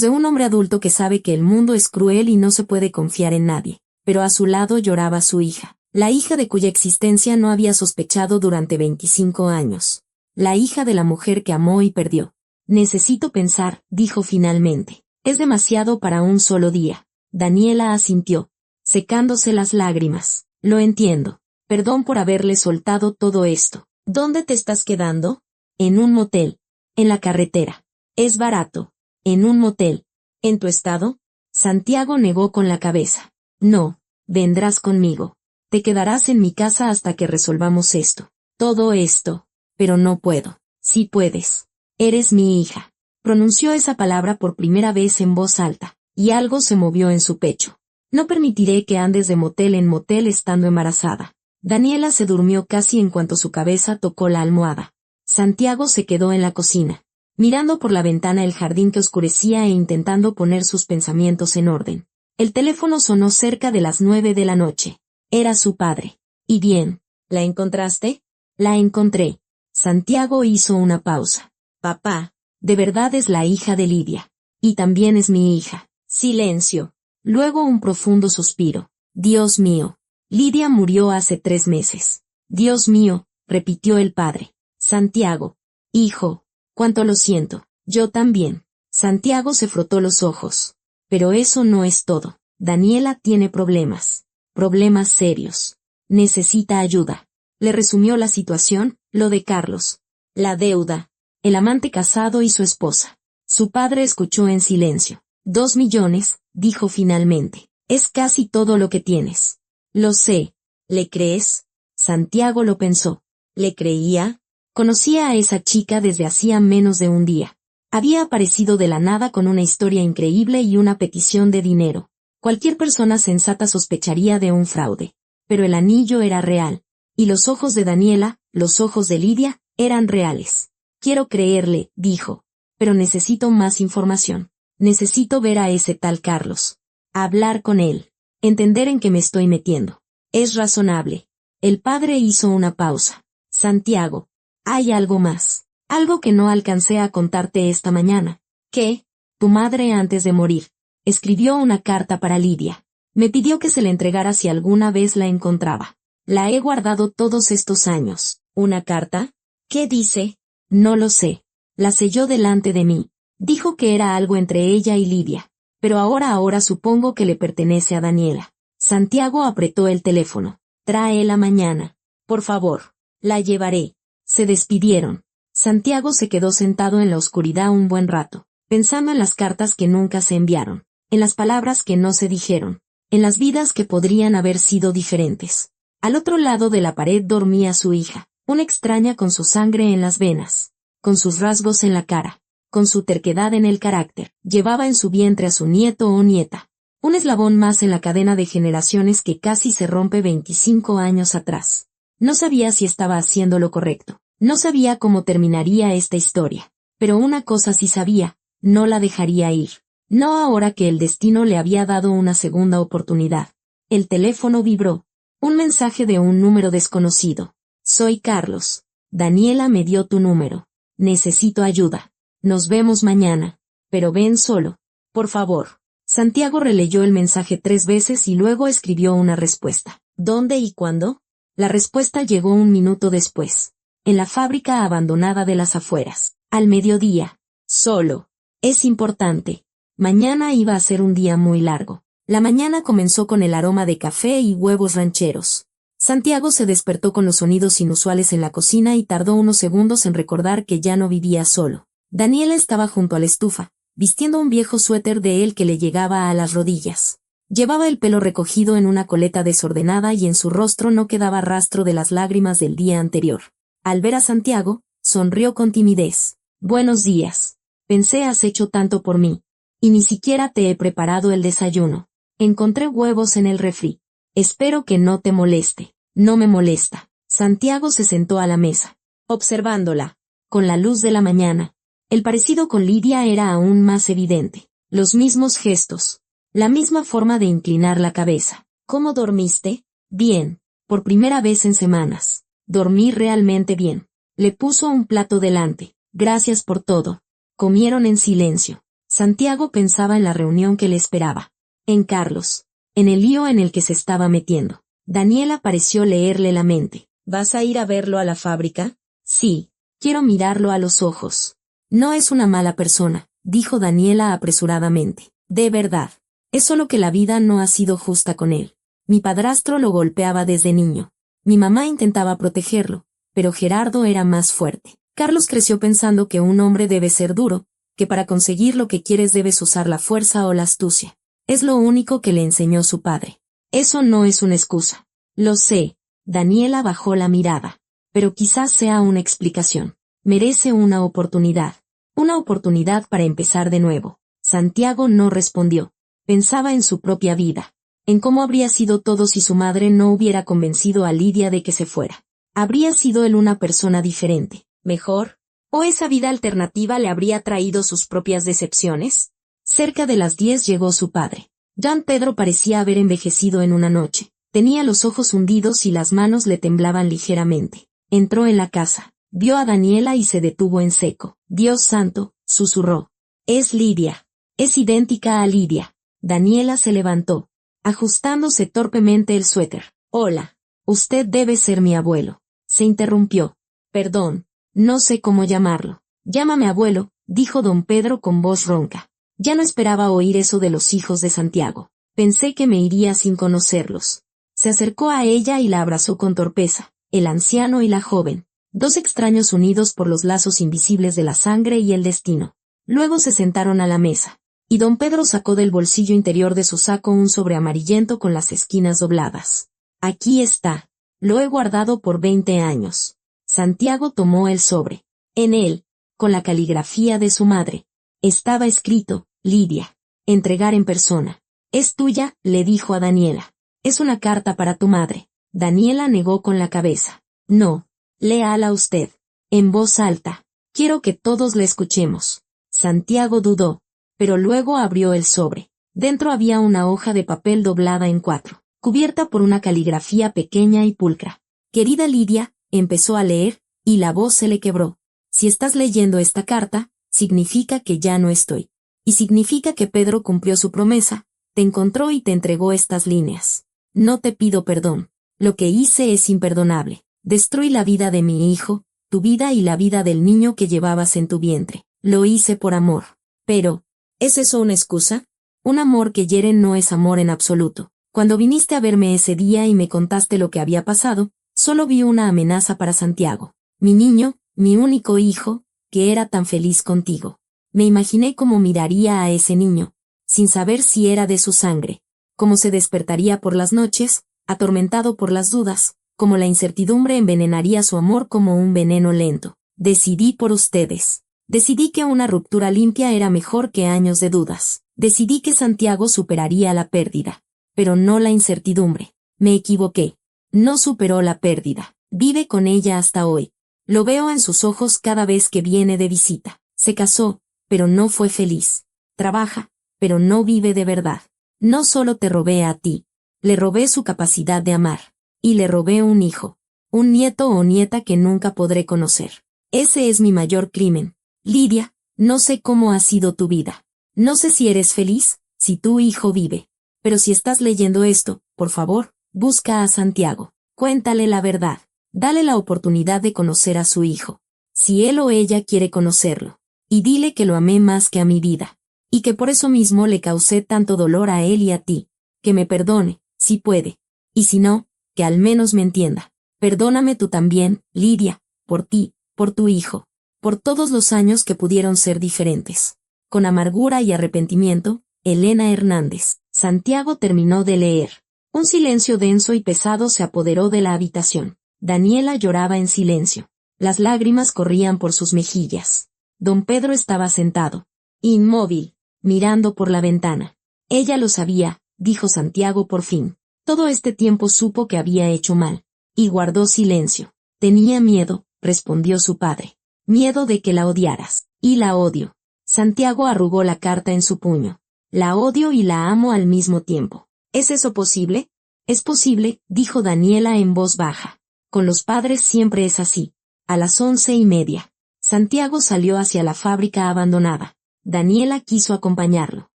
S1: de un hombre adulto que sabe que el mundo es cruel y no se puede confiar en nadie. Pero a su lado lloraba su hija. La hija de cuya existencia no había sospechado durante 25 años. La hija de la mujer que amó y perdió. Necesito pensar, dijo finalmente. Es demasiado para un solo día. Daniela asintió, secándose las lágrimas. Lo entiendo. Perdón por haberle soltado todo esto. ¿Dónde te estás quedando? En un motel. En la carretera. Es barato. En un motel. ¿En tu estado? Santiago negó con la cabeza. No, vendrás conmigo. Te quedarás en mi casa hasta que resolvamos esto. Todo esto. Pero no puedo. Sí puedes. Eres mi hija. Pronunció esa palabra por primera vez en voz alta, y algo se movió en su pecho. No permitiré que andes de motel en motel estando embarazada. Daniela se durmió casi en cuanto su cabeza tocó la almohada. Santiago se quedó en la cocina, mirando por la ventana el jardín que oscurecía e intentando poner sus pensamientos en orden. El teléfono sonó cerca de las 9 de la noche. Era su padre. ¿Y bien? ¿La encontraste? La encontré. Santiago hizo una pausa. Papá, de verdad es la hija de Lidia. Y también es mi hija. Silencio. Luego un profundo suspiro. Dios mío. Lidia murió hace 3 meses. Dios mío, repitió el padre. Santiago. Hijo. Cuánto lo siento. Yo también. Santiago se frotó los ojos. Pero eso no es todo. Daniela tiene problemas. Problemas serios. Necesita ayuda. Le resumió la situación, lo de Carlos. La deuda. El amante casado y su esposa. Su padre escuchó en silencio. 2 millones, dijo finalmente. Es casi todo lo que tienes. Lo sé. ¿Le crees? Santiago lo pensó. ¿Le creía? Conocía a esa chica desde hacía menos de un día. Había aparecido de la nada con una historia increíble y una petición de dinero. Cualquier persona sensata sospecharía de un fraude. Pero el anillo era real. Y los ojos de Daniela, los ojos de Lidia, eran reales. Quiero creerle, dijo. Pero necesito más información. Necesito ver a ese tal Carlos. Hablar con él. Entender en qué me estoy metiendo. Es razonable. El padre hizo una pausa. Santiago. Hay algo más. Algo que no alcancé a contarte esta mañana. ¿Qué? Tu madre antes de morir. Escribió una carta para Lidia. Me pidió que se la entregara si alguna vez la encontraba. La he guardado todos estos años. ¿Una carta? ¿Qué dice? No lo sé. La selló delante de mí. Dijo que era algo entre ella y Lidia. Pero ahora supongo que le pertenece a Daniela. Santiago apretó el teléfono. Tráela mañana. Por favor. La llevaré. Se despidieron. Santiago se quedó sentado en la oscuridad un buen rato, pensando en las cartas que nunca se enviaron, en las palabras que no se dijeron, en las vidas que podrían haber sido diferentes. Al otro lado de la pared dormía su hija, una extraña con su sangre en las venas, con sus rasgos en la cara, con su terquedad en el carácter. Llevaba en su vientre a su nieto o nieta, un eslabón más en la cadena de generaciones que casi se rompe 25 años atrás. No sabía si estaba haciendo lo correcto. No sabía cómo terminaría esta historia. Pero una cosa sí sabía, no la dejaría ir. No ahora que el destino le había dado una segunda oportunidad. El teléfono vibró. Un mensaje de un número desconocido. Soy Carlos. Daniela me dio tu número. Necesito ayuda. Nos vemos mañana. Pero ven solo. Por favor. Santiago releyó el mensaje 3 veces y luego escribió una respuesta. ¿Dónde y cuándo? La respuesta llegó 1 minuto después. En la fábrica abandonada de las afueras. Al mediodía. Solo. Es importante. Mañana iba a ser un día muy largo. La mañana comenzó con el aroma de café y huevos rancheros. Santiago se despertó con los sonidos inusuales en la cocina y tardó unos segundos en recordar que ya no vivía solo. Daniela estaba junto a la estufa, vistiendo un viejo suéter de él que le llegaba a las rodillas. Llevaba el pelo recogido en una coleta desordenada y en su rostro no quedaba rastro de las lágrimas del día anterior. Al ver a Santiago, sonrió con timidez. Buenos días. Pensé has hecho tanto por mí. Y ni siquiera te he preparado el desayuno. Encontré huevos en el refri. Espero que no te moleste. No me molesta. Santiago se sentó a la mesa, observándola, con la luz de la mañana. El parecido con Lidia era aún más evidente. Los mismos gestos. La misma forma de inclinar la cabeza. ¿Cómo dormiste? Bien. Por primera vez en semanas. Dormí realmente bien. Le puso un plato delante. Gracias por todo. Comieron en silencio. Santiago pensaba en la reunión que le esperaba. En Carlos. En el lío en el que se estaba metiendo. Daniela pareció leerle la mente. ¿Vas a ir a verlo a la fábrica? Sí. Quiero mirarlo a los ojos. No es una mala persona, dijo Daniela apresuradamente. De verdad. Es solo que la vida no ha sido justa con él. Mi padrastro lo golpeaba desde niño. Mi mamá intentaba protegerlo, pero Gerardo era más fuerte. Carlos creció pensando que un hombre debe ser duro, que para conseguir lo que quieres debes usar la fuerza o la astucia. Es lo único que le enseñó su padre. Eso no es una excusa. Lo sé. Daniela bajó la mirada. Pero quizás sea una explicación. Merece una oportunidad. Una oportunidad para empezar de nuevo. Santiago no respondió. Pensaba en su propia vida. En cómo habría sido todo si su madre no hubiera convencido a Lidia de que se fuera. ¿Habría sido él una persona diferente, mejor? ¿O esa vida alternativa le habría traído sus propias decepciones? Cerca de las 10 llegó su padre. Don Pedro parecía haber envejecido en una noche. Tenía los ojos hundidos y las manos le temblaban ligeramente. Entró en la casa, vio a Daniela y se detuvo en seco. Dios santo, susurró. Es Lidia. Es idéntica a Lidia. Daniela se levantó, ajustándose torpemente el suéter. Hola. Usted debe ser mi abuelo. Se interrumpió. Perdón, no sé cómo llamarlo. Llámame abuelo, dijo don Pedro con voz ronca. Ya no esperaba oír eso de los hijos de Santiago. Pensé que me iría sin conocerlos. Se acercó a ella y la abrazó con torpeza, el anciano y la joven, 2 extraños unidos por los lazos invisibles de la sangre y el destino. Luego se sentaron a la mesa, y don Pedro sacó del bolsillo interior de su saco un sobre amarillento con las esquinas dobladas. Aquí está. Lo he guardado por 20 años. Santiago tomó el sobre. En él, con la caligrafía de su madre, estaba escrito, Lidia. Entregar en persona. Es tuya, le dijo a Daniela. Es una carta para tu madre. Daniela negó con la cabeza. No. Léala usted. En voz alta. Quiero que todos le escuchemos. Santiago dudó, pero luego abrió el sobre. Dentro había una hoja de papel doblada en 4, cubierta por una caligrafía pequeña y pulcra. Querida Lidia, empezó a leer, y la voz se le quebró. Si estás leyendo esta carta, significa que ya no estoy. Y significa que Pedro cumplió su promesa, te encontró y te entregó estas líneas. No te pido perdón. Lo que hice es imperdonable. Destruí la vida de mi hijo, tu vida y la vida del niño que llevabas en tu vientre. Lo hice por amor. Pero, ¿es eso una excusa? Un amor que hiere no es amor en absoluto. Cuando viniste a verme ese día y me contaste lo que había pasado, solo vi una amenaza para Santiago. Mi niño, mi único hijo, que era tan feliz contigo. Me imaginé cómo miraría a ese niño, sin saber si era de su sangre, cómo se despertaría por las noches, atormentado por las dudas, cómo la incertidumbre envenenaría su amor como un veneno lento. Decidí por ustedes. Decidí que una ruptura limpia era mejor que años de dudas. Decidí que Santiago superaría la pérdida, pero no la incertidumbre. Me equivoqué. No superó la pérdida. Vive con ella hasta hoy. Lo veo en sus ojos cada vez que viene de visita. Se casó, pero no fue feliz. Trabaja, pero no vive de verdad. No solo te robé a ti. Le robé su capacidad de amar. Y le robé un hijo. Un nieto o nieta que nunca podré conocer. Ese es mi mayor crimen. Lidia, no sé cómo ha sido tu vida. No sé si eres feliz, si tu hijo vive. Pero si estás leyendo esto, por favor, busca a Santiago. Cuéntale la verdad. Dale la oportunidad de conocer a su hijo. Si él o ella quiere conocerlo. Y dile que lo amé más que a mi vida. Y que por eso mismo le causé tanto dolor a él y a ti. Que me perdone, si puede. Y si no, que al menos me entienda. Perdóname tú también, Lidia, por ti, por tu hijo. Por todos los años que pudieron ser diferentes. Con amargura y arrepentimiento, Elena Hernández. Santiago terminó de leer. Un silencio denso y pesado se apoderó de la habitación. Daniela lloraba en silencio. Las lágrimas corrían por sus mejillas. Don Pedro estaba sentado, inmóvil, mirando por la ventana. Ella lo sabía, dijo Santiago por fin. Todo este tiempo supo que había hecho mal. Y guardó silencio. Tenía miedo, respondió su padre. Miedo de que la odiaras. Y la odio. Santiago arrugó la carta en su puño. La odio y la amo al mismo tiempo. ¿Es eso posible? Es posible, dijo Daniela en voz baja. Con los padres siempre es así. A las 11:30. Santiago salió hacia la fábrica abandonada. Daniela quiso acompañarlo,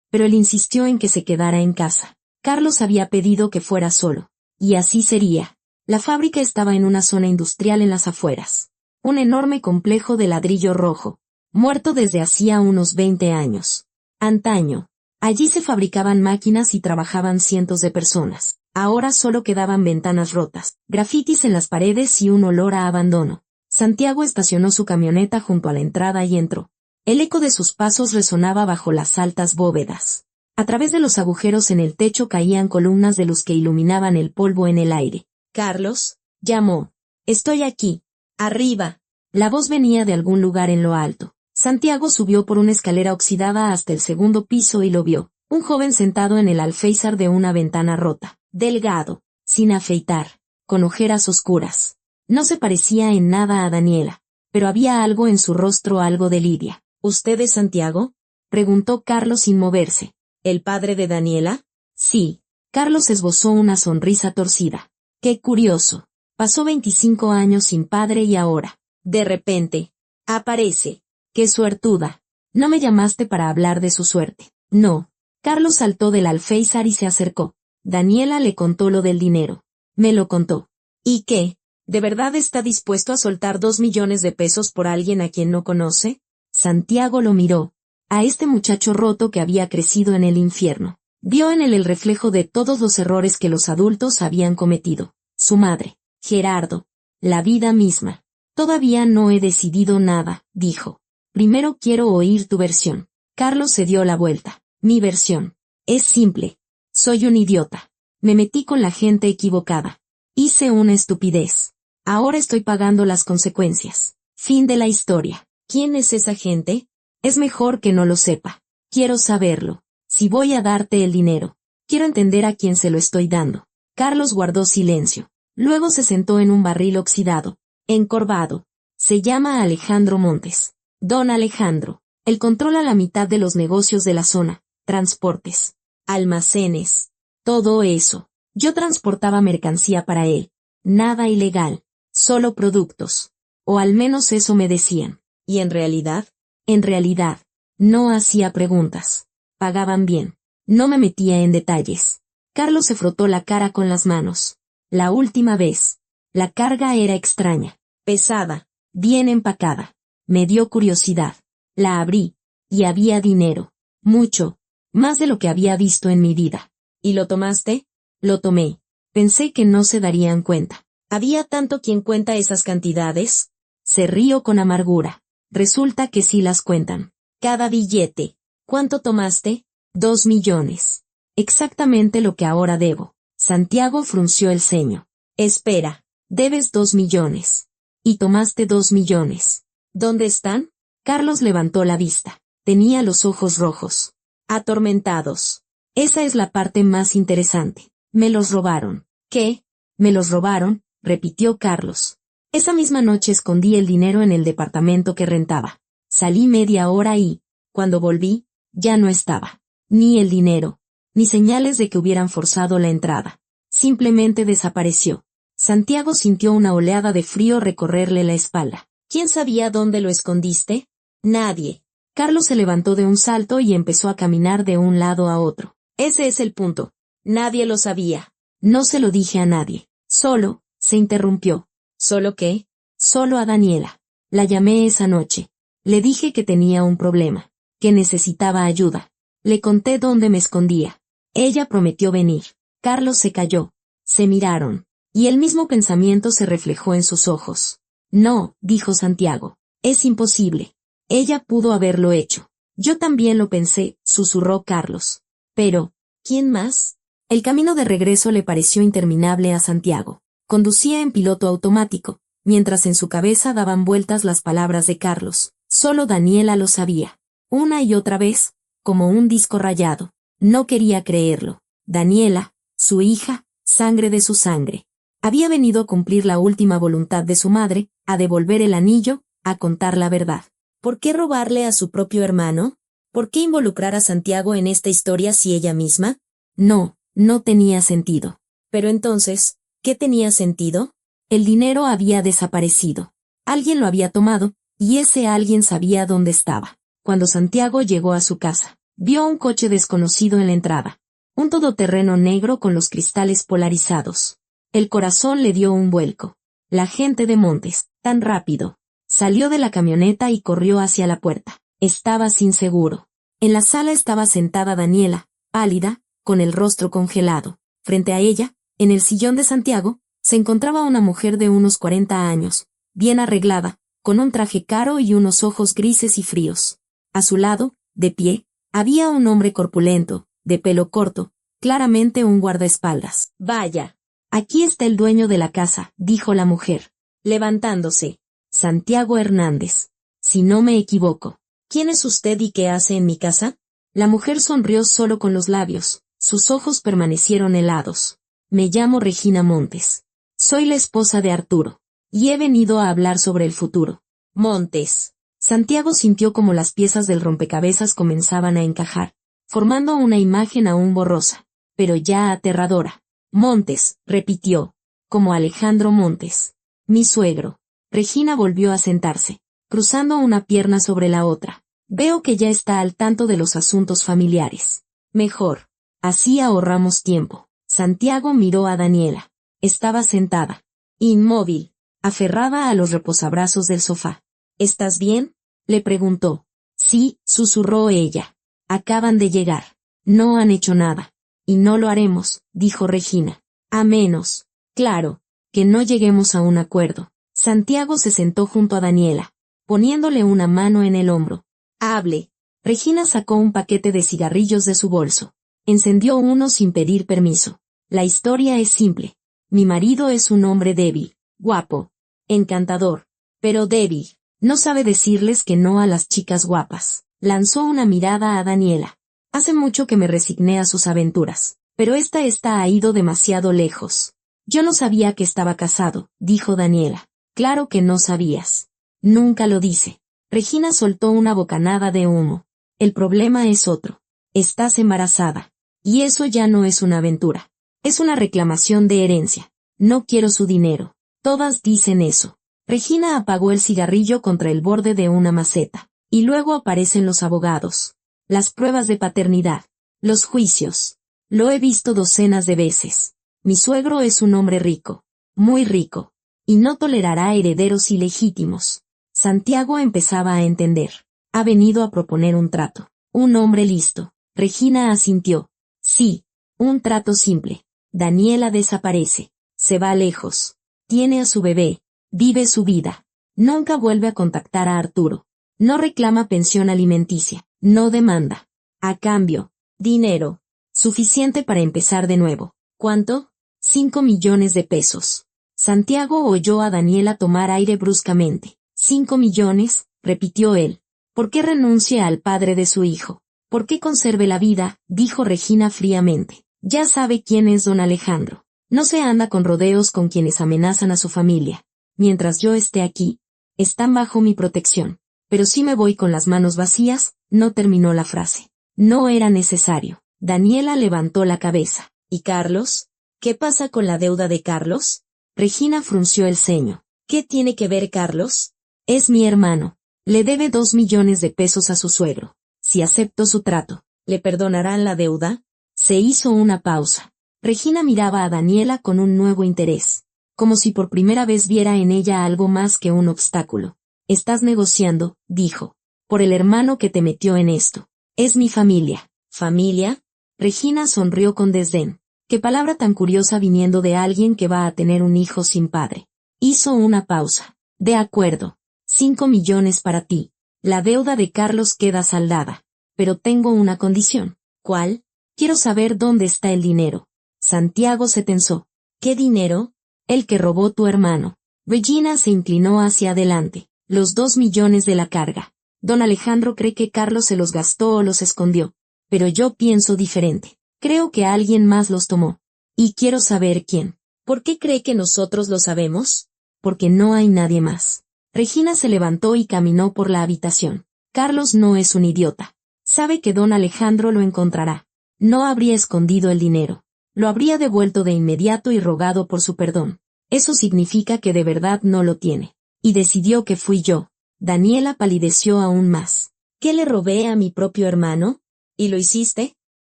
S1: pero él insistió en que se quedara en casa. Carlos había pedido que fuera solo. Y así sería. La fábrica estaba en una zona industrial en las afueras. Un enorme complejo de ladrillo rojo, muerto desde hacía unos 20 años. Antaño. Allí se fabricaban máquinas y trabajaban cientos de personas. Ahora solo quedaban ventanas rotas, grafitis en las paredes y un olor a abandono. Santiago estacionó su camioneta junto a la entrada y entró. El eco de sus pasos resonaba bajo las altas bóvedas. A través de los agujeros en el techo caían columnas de luz que iluminaban el polvo en el aire. «Carlos», llamó. «Estoy aquí. Arriba». La voz venía de algún lugar en lo alto. Santiago subió por una escalera oxidada hasta el segundo piso y lo vio. Un joven sentado en el alféizar de una ventana rota. Delgado, sin afeitar, con ojeras oscuras. No se parecía en nada a Daniela, pero había algo en su rostro, algo de Lidia. «¿Usted es Santiago?», preguntó Carlos sin moverse. «¿El padre de Daniela?». «Sí». Carlos esbozó una sonrisa torcida. «Qué curioso. Pasó 25 años sin padre y ahora, de repente, aparece. Qué suertuda. No me llamaste para hablar de su suerte». «No». Carlos saltó del alféizar y se acercó. Daniela le contó lo del dinero. «Me lo contó». «¿Y qué? ¿De verdad está dispuesto a soltar 2 millones de pesos por alguien a quien no conoce?». Santiago lo miró. A este muchacho roto que había crecido en el infierno. Vio en él el reflejo de todos los errores que los adultos habían cometido. Su madre, Gerardo, la vida misma. «Todavía no he decidido nada», dijo. «Primero quiero oír tu versión». Carlos se dio la vuelta. «Mi versión. Es simple. Soy un idiota. Me metí con la gente equivocada. Hice una estupidez. Ahora estoy pagando las consecuencias. Fin de la historia». «¿Quién es esa gente?». «Es mejor que no lo sepa. Quiero saberlo. Si voy a darte el dinero, quiero entender a quién se lo estoy dando». Carlos guardó silencio. Luego se sentó en un barril oxidado, encorvado. Se llama Alejandro Montes. Don Alejandro. Él controla la mitad de los negocios de la zona, transportes, almacenes, todo eso. Yo transportaba mercancía para él. Nada ilegal, solo productos. O al menos eso me decían. ¿Y en realidad? En realidad, no hacía preguntas. Pagaban bien. No me metía en detalles. Carlos se frotó la cara con las manos. La última vez. La carga era extraña, pesada, bien empacada. Me dio curiosidad. La abrí. Y había dinero. Mucho. Más de lo que había visto en mi vida. ¿Y lo tomaste? Lo tomé. Pensé que no se darían cuenta. ¿Había tanto quien cuenta esas cantidades? Se rió con amargura. Resulta que sí las cuentan. Cada billete. ¿Cuánto tomaste? 2 millones. Exactamente lo que ahora debo. Santiago frunció el ceño. Espera. Debes 2 millones. Y tomaste 2 millones. ¿Dónde están? Carlos levantó la vista. Tenía los ojos rojos. Atormentados. Esa es la parte más interesante. Me los robaron. ¿Qué? Me los robaron, repitió Carlos. Esa misma noche escondí el dinero en el departamento que rentaba. Salí media hora y, cuando volví, ya no estaba. Ni el dinero, ni señales de que hubieran forzado la entrada. Simplemente desapareció. Santiago sintió una oleada de frío recorrerle la espalda. ¿Quién sabía dónde lo escondiste? Nadie. Carlos se levantó de un salto y empezó a caminar de un lado a otro. Ese es el punto. Nadie lo sabía. No se lo dije a nadie. Solo, se interrumpió. ¿Solo qué? Solo a Daniela. La llamé esa noche. Le dije que tenía un problema, que necesitaba ayuda. Le conté dónde me escondía. Ella prometió venir. Carlos se calló. Se miraron. Y el mismo pensamiento se reflejó en sus ojos. No, dijo Santiago. Es imposible. Ella pudo haberlo hecho. Yo también lo pensé, susurró Carlos. Pero, ¿quién más? El camino de regreso le pareció interminable a Santiago. Conducía en piloto automático, mientras en su cabeza daban vueltas las palabras de Carlos. Solo Daniela lo sabía. Una y otra vez, como un disco rayado. No quería creerlo. Daniela, su hija, sangre de su sangre. Había venido a cumplir la última voluntad de su madre, a devolver el anillo, a contar la verdad. ¿Por qué robarle a su propio hermano? ¿Por qué involucrar a Santiago en esta historia si ella misma? No, no tenía sentido. Pero entonces, ¿qué tenía sentido? El dinero había desaparecido. Alguien lo había tomado, y ese alguien sabía dónde estaba. Cuando Santiago llegó a su casa, vio un coche desconocido en la entrada. Un todoterreno negro con los cristales polarizados. El corazón le dio un vuelco. La gente de Montes, tan rápido. Salió de la camioneta y corrió hacia la puerta. Estaba sin seguro. En la sala estaba sentada Daniela, pálida, con el rostro congelado. Frente a ella, en el sillón de Santiago, se encontraba una mujer de unos 40 años, bien arreglada, con un traje caro y unos ojos grises y fríos. A su lado, de pie, había un hombre corpulento, de pelo corto, claramente un guardaespaldas. Vaya. Aquí está el dueño de la casa, dijo la mujer, levantándose. Santiago Hernández. Si no me equivoco. ¿Quién es usted y qué hace en mi casa? La mujer sonrió solo con los labios, sus ojos permanecieron helados. Me llamo Regina Montes. Soy la esposa de Arturo. Y he venido a hablar sobre el futuro. Montes. Santiago sintió como las piezas del rompecabezas comenzaban a encajar, formando una imagen aún borrosa, pero ya aterradora. Montes, repitió, como Alejandro Montes. Mi suegro. Regina volvió a sentarse, cruzando una pierna sobre la otra. Veo que ya está al tanto de los asuntos familiares. Mejor. Así ahorramos tiempo. Santiago miró a Daniela. Estaba sentada, inmóvil, aferrada a los reposabrazos del sofá. ¿Estás bien? Le preguntó. Sí, susurró ella. Acaban de llegar. No han hecho nada. Y no lo haremos, dijo Regina. A menos, claro, que no lleguemos a un acuerdo. Santiago se sentó junto a Daniela, poniéndole una mano en el hombro. Hable. Regina sacó un paquete de cigarrillos de su bolso. Encendió uno sin pedir permiso. La historia es simple. Mi marido es un hombre débil, guapo, encantador, pero débil. No sabe decirles que no a las chicas guapas. Lanzó una mirada a Daniela. Hace mucho que me resigné a sus aventuras, pero esta ha ido demasiado lejos. Yo no sabía que estaba casado, dijo Daniela. Claro que no sabías. Nunca lo dice. Regina soltó una bocanada de humo. El problema es otro. Estás embarazada. Y eso ya no es una aventura. Es una reclamación de herencia. No quiero su dinero. Todas dicen eso. Regina apagó el cigarrillo contra el borde de una maceta. Y luego aparecen los abogados. Las pruebas de paternidad. Los juicios. Lo he visto docenas de veces. Mi suegro es un hombre rico. Muy rico. Y no tolerará herederos ilegítimos. Santiago empezaba a entender. Ha venido a proponer un trato. Un hombre listo. Regina asintió. Sí. Un trato simple. Daniela desaparece. Se va lejos. Tiene a su bebé. Vive su vida. Nunca vuelve a contactar a Arturo. No reclama pensión alimenticia. No demanda. A cambio, dinero. Suficiente para empezar de nuevo. ¿Cuánto? 5 millones de pesos. Santiago oyó a Daniela tomar aire bruscamente. 5 millones, repitió él. ¿Por qué renuncia al padre de su hijo? ¿Por qué conserve la vida? Dijo Regina fríamente. Ya sabe quién es don Alejandro. No se anda con rodeos con quienes amenazan a su familia. Mientras yo esté aquí, están bajo mi protección. Pero si me voy con las manos vacías, no terminó la frase. No era necesario. Daniela levantó la cabeza. ¿Y Carlos? ¿Qué pasa con la deuda de Carlos? Regina frunció el ceño. ¿Qué tiene que ver Carlos? Es mi hermano. Le debe 2 millones de pesos a su suegro. Si acepto su trato, ¿le perdonarán la deuda? Se hizo una pausa. Regina miraba a Daniela con un nuevo interés, como si por primera vez viera en ella algo más que un obstáculo. Estás negociando, dijo, por el hermano que te metió en esto. Es mi familia. ¿Familia? Regina sonrió con desdén. Qué palabra tan curiosa viniendo de alguien que va a tener un hijo sin padre. Hizo una pausa. De acuerdo. 5 millones para ti. La deuda de Carlos queda saldada. Pero tengo una condición. ¿Cuál? Quiero saber dónde está el dinero. Santiago se tensó. ¿Qué dinero? El que robó tu hermano. Regina se inclinó hacia adelante. Los 2 millones de la carga. Don Alejandro cree que Carlos se los gastó o los escondió. Pero yo pienso diferente. Creo que alguien más los tomó. Y quiero saber quién. ¿Por qué cree que nosotros lo sabemos? Porque no hay nadie más. Regina se levantó y caminó por la habitación. Carlos no es un idiota. Sabe que don Alejandro lo encontrará. No habría escondido el dinero. Lo habría devuelto de inmediato y rogado por su perdón. Eso significa que de verdad no lo tiene. Y decidió que fui yo. Daniela palideció aún más. ¿Qué le robé a mi propio hermano? ¿Y lo hiciste?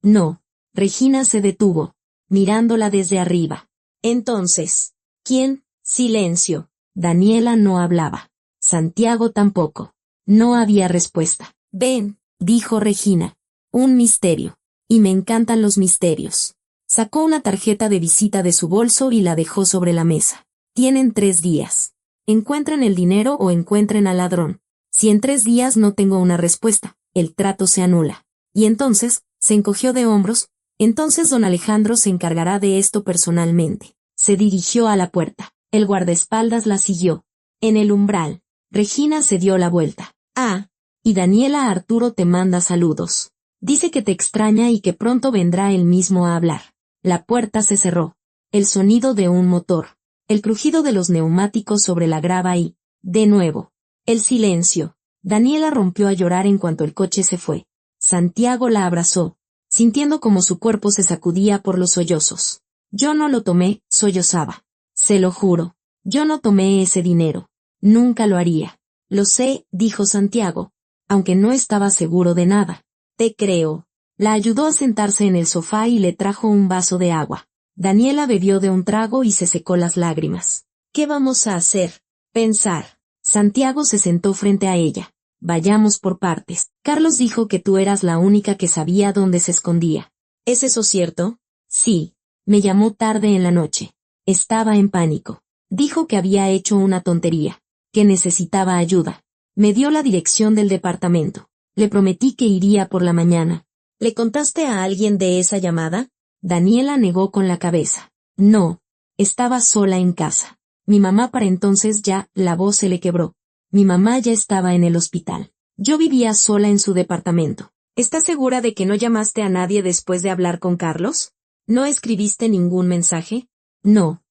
S1: No. Regina se detuvo, mirándola desde arriba. Entonces, ¿quién? Silencio. Daniela no hablaba. Santiago tampoco. No había respuesta. Ven, dijo Regina. Un misterio. Y me encantan los misterios. Sacó una tarjeta de visita de su bolso y la dejó sobre la mesa. Tienen 3 días. Encuentren el dinero o encuentren al ladrón. Si en 3 días no tengo una respuesta, el trato se anula. Y entonces, se encogió de hombros, entonces don Alejandro se encargará de esto personalmente. Se dirigió a la puerta. El guardaespaldas la siguió. En el umbral, Regina se dio la vuelta. Ah, y Daniela Arturo te manda saludos. Dice que te extraña y que pronto vendrá él mismo a hablar. La puerta se cerró. El sonido de un motor. El crujido de los neumáticos sobre la grava y, de nuevo, el silencio. Daniela rompió a llorar en cuanto el coche se fue. Santiago la abrazó, sintiendo como su cuerpo se sacudía por los sollozos. Yo no lo tomé, sollozaba. Se lo juro. Yo no tomé ese dinero. Nunca lo haría. Lo sé, dijo Santiago, aunque no estaba seguro de nada. Te creo. La ayudó a sentarse en el sofá y le trajo un vaso de agua. Daniela bebió de un trago y se secó las lágrimas. ¿Qué vamos a hacer? Pensar. Santiago se sentó frente a ella. Vayamos por partes. Carlos dijo que tú eras la única que sabía dónde se escondía. ¿Es eso cierto? Sí. Me llamó tarde en la noche. Estaba en pánico. Dijo que había hecho una tontería, que necesitaba ayuda. Me dio la dirección del departamento. Le prometí que iría por la mañana. ¿Le contaste a alguien de esa llamada? Daniela negó con la cabeza. No. Estaba sola en casa. Mi mamá para entonces ya, la voz se le quebró. Mi mamá ya estaba en el hospital. Yo vivía sola en su departamento. ¿Estás segura de que no llamaste a nadie después de hablar con Carlos? ¿No escribiste ningún mensaje? No.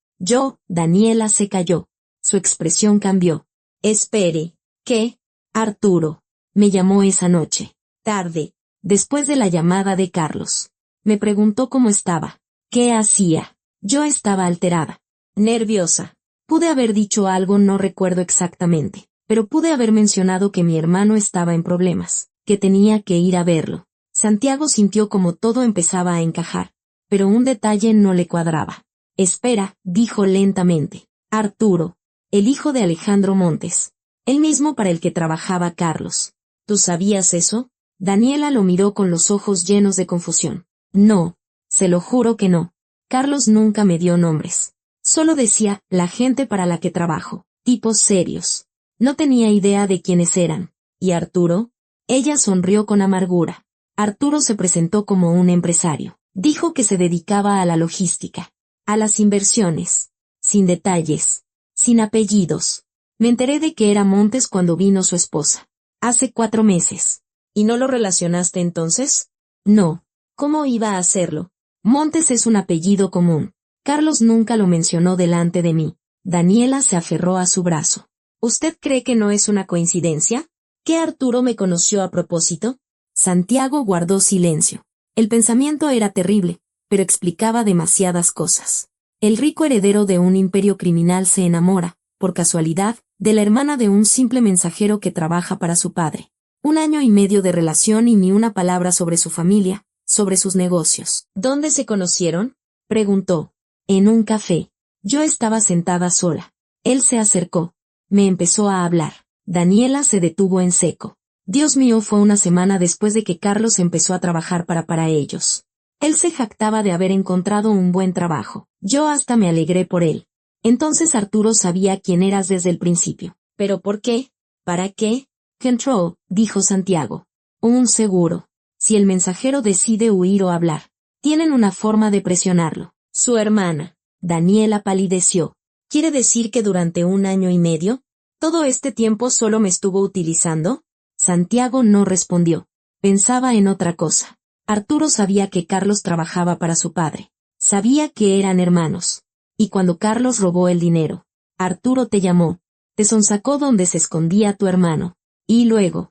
S1: Daniela se calló. Su expresión cambió. Espere. ¿Qué? Arturo. Me llamó esa noche. Tarde. Después de la llamada de Carlos. Me preguntó cómo estaba. ¿Qué hacía? Yo estaba alterada. Nerviosa. Pude haber dicho algo, no recuerdo exactamente, pero pude haber mencionado que mi hermano estaba en problemas, que tenía que ir a verlo. Santiago sintió como todo empezaba a encajar, pero un detalle no le cuadraba. Espera, dijo lentamente. Arturo, el hijo de Alejandro Montes, el mismo para el que trabajaba Carlos. ¿Tú sabías eso? Daniela lo miró con los ojos llenos de confusión. No, se lo juro que no. Carlos nunca me dio nombres. Solo decía, la gente para la que trabajo, tipos serios. No tenía idea de quiénes eran. ¿Y Arturo? Ella sonrió con amargura. Arturo se presentó como un empresario. Dijo que se dedicaba a la logística, a las inversiones, sin detalles, sin apellidos. Me enteré de que era Montes cuando vino su esposa. Hace 4 meses. ¿Y no lo relacionaste entonces? No. ¿Cómo iba a hacerlo? Montes es un apellido común. Carlos nunca lo mencionó delante de mí. Daniela se aferró a su brazo. ¿Usted cree que no es una coincidencia? ¿Que Arturo me conoció a propósito? Santiago guardó silencio. El pensamiento era terrible, pero explicaba demasiadas cosas. El rico heredero de un imperio criminal se enamora, por casualidad, de la hermana de un simple mensajero que trabaja para su padre. 1 año y medio de relación y ni una palabra sobre su familia, sobre sus negocios. ¿Dónde se conocieron? Preguntó. En un café. Yo estaba sentada sola. Él se acercó. Me empezó a hablar. Daniela se detuvo en seco. Dios mío, fue una semana después de que Carlos empezó a trabajar para ellos. Él se jactaba de haber encontrado un buen trabajo. Yo hasta me alegré por él. Entonces Arturo sabía quién eras desde el principio. ¿Pero por qué? ¿Para qué? Control, dijo Santiago. Un seguro. Si el mensajero decide huir o hablar, tienen una forma de presionarlo. Su hermana. Daniela palideció. ¿Quiere decir que durante 1 año y medio, todo este tiempo solo me estuvo utilizando? Santiago no respondió. Pensaba en otra cosa. Arturo sabía que Carlos trabajaba para su padre. Sabía que eran hermanos. Y cuando Carlos robó el dinero, Arturo te llamó. Te sonsacó donde se escondía tu hermano. Y luego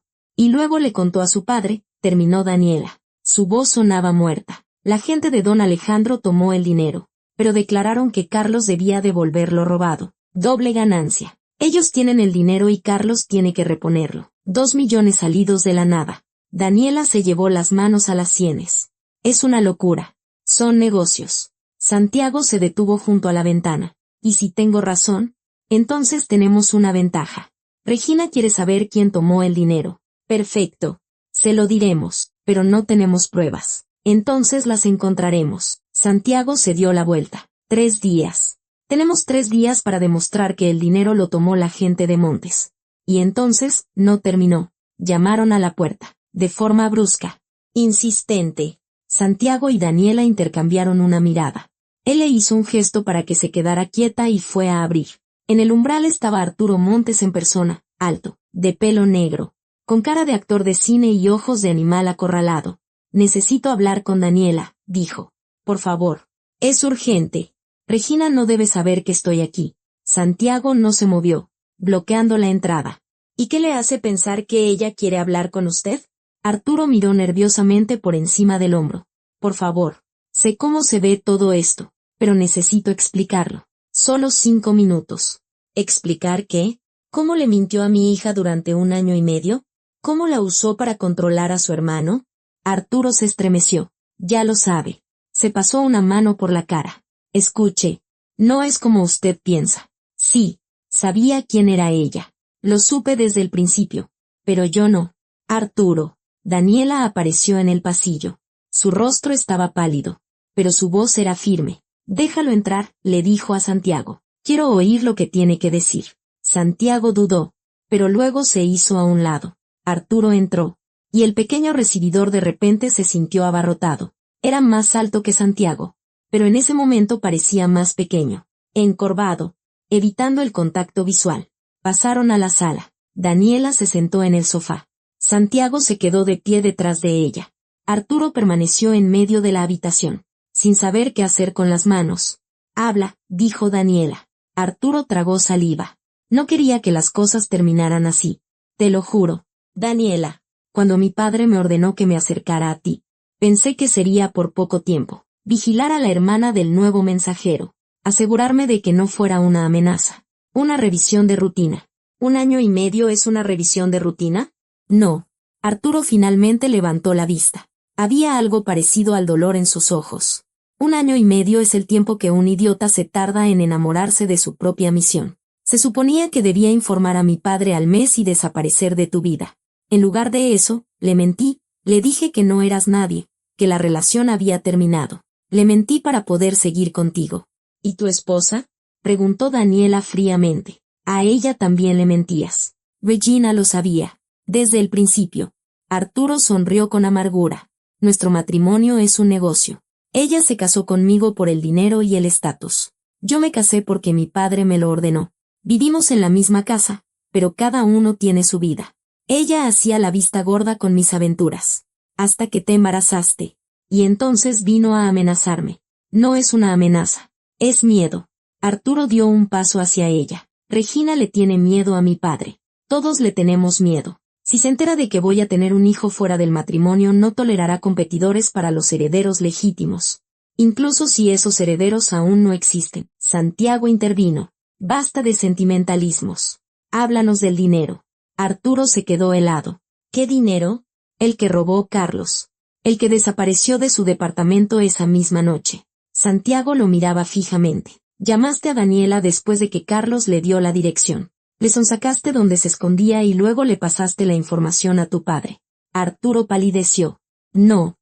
S1: le contó a su padre, terminó Daniela. Su voz sonaba muerta. La gente de don Alejandro tomó el dinero, pero declararon que Carlos debía devolver lo robado. Doble ganancia. Ellos tienen el dinero y Carlos tiene que reponerlo. 2 millones salidos de la nada. Daniela se llevó las manos a las sienes. Es una locura. Son negocios. Santiago se detuvo junto a la ventana. ¿Y si tengo razón? Entonces tenemos una ventaja. Regina quiere saber quién tomó el dinero. Perfecto. Se lo diremos, pero no tenemos pruebas. Entonces las encontraremos. Santiago se dio la vuelta. 3 días. Tenemos 3 días para demostrar que el dinero lo tomó la gente de Montes. Y entonces, no terminó. Llamaron a la puerta, de forma brusca, insistente. Santiago y Daniela intercambiaron una mirada. Él le hizo un gesto para que se quedara quieta y fue a abrir. En el umbral estaba Arturo Montes en persona, alto, de pelo negro, con cara de actor de cine y ojos de animal acorralado. Necesito hablar con Daniela, dijo. Por favor. Es urgente. Regina no debe saber que estoy aquí. Santiago no se movió, bloqueando la entrada. ¿Y qué le hace pensar que ella quiere hablar con usted? Arturo miró nerviosamente por encima del hombro. Por favor. Sé cómo se ve todo esto, pero necesito explicarlo. Solo 5 minutos. ¿Explicar qué? ¿Cómo le mintió a mi hija durante 1 año y medio? ¿Cómo la usó para controlar a su hermano? Arturo se estremeció. Ya lo sabe. Se pasó una mano por la cara. Escuche. No es como usted piensa. Sí, sabía quién era ella. Lo supe desde el principio. Pero yo no. Arturo. Daniela apareció en el pasillo. Su rostro estaba pálido, pero su voz era firme. Déjalo entrar, le dijo a Santiago. Quiero oír lo que tiene que decir. Santiago dudó, pero luego se hizo a un lado. Arturo entró, y el pequeño recibidor de repente se sintió abarrotado. Era más alto que Santiago, pero en ese momento parecía más pequeño, encorvado, evitando el contacto visual. Pasaron a la sala. Daniela se sentó en el sofá. Santiago se quedó de pie detrás de ella. Arturo permaneció en medio de la habitación, sin saber qué hacer con las manos. Habla, dijo Daniela. Arturo tragó saliva. No quería que las cosas terminaran así. Te lo juro. Daniela, cuando mi padre me ordenó que me acercara a ti, pensé que sería por poco tiempo. Vigilar a la hermana del nuevo mensajero. Asegurarme de que no fuera una amenaza. Una revisión de rutina. ¿1 año y medio es una revisión de rutina? No. Arturo finalmente levantó la vista. Había algo parecido al dolor en sus ojos. 1 año y medio es el tiempo que un idiota se tarda en enamorarse de su propia misión. Se suponía que debía informar a mi padre al mes y desaparecer de tu vida. En lugar de eso, le mentí, le dije que no eras nadie, que la relación había terminado. Le mentí para poder seguir contigo. ¿Y tu esposa? Preguntó Daniela fríamente. A ella también le mentías. Regina lo sabía. Desde el principio. Arturo sonrió con amargura. Nuestro matrimonio es un negocio. Ella se casó conmigo por el dinero y el estatus. Yo me casé porque mi padre me lo ordenó. Vivimos en la misma casa, pero cada uno tiene su vida. Ella hacía la vista gorda con mis aventuras. Hasta que te embarazaste. Y entonces vino a amenazarme. No es una amenaza. Es miedo. Arturo dio un paso hacia ella. Regina le tiene miedo a mi padre. Todos le tenemos miedo. Si se entera de que voy a tener un hijo fuera del matrimonio, no tolerará competidores para los herederos legítimos. Incluso si esos herederos aún no existen. Santiago intervino. Basta de sentimentalismos. Háblanos del dinero. Arturo se quedó helado. ¿Qué dinero? El que robó Carlos. El que desapareció de su departamento esa misma noche. Santiago lo miraba fijamente. Llamaste a Daniela después de que Carlos le dio la dirección. Le sonsacaste donde se escondía y luego le pasaste la información a tu padre. Arturo palideció. No,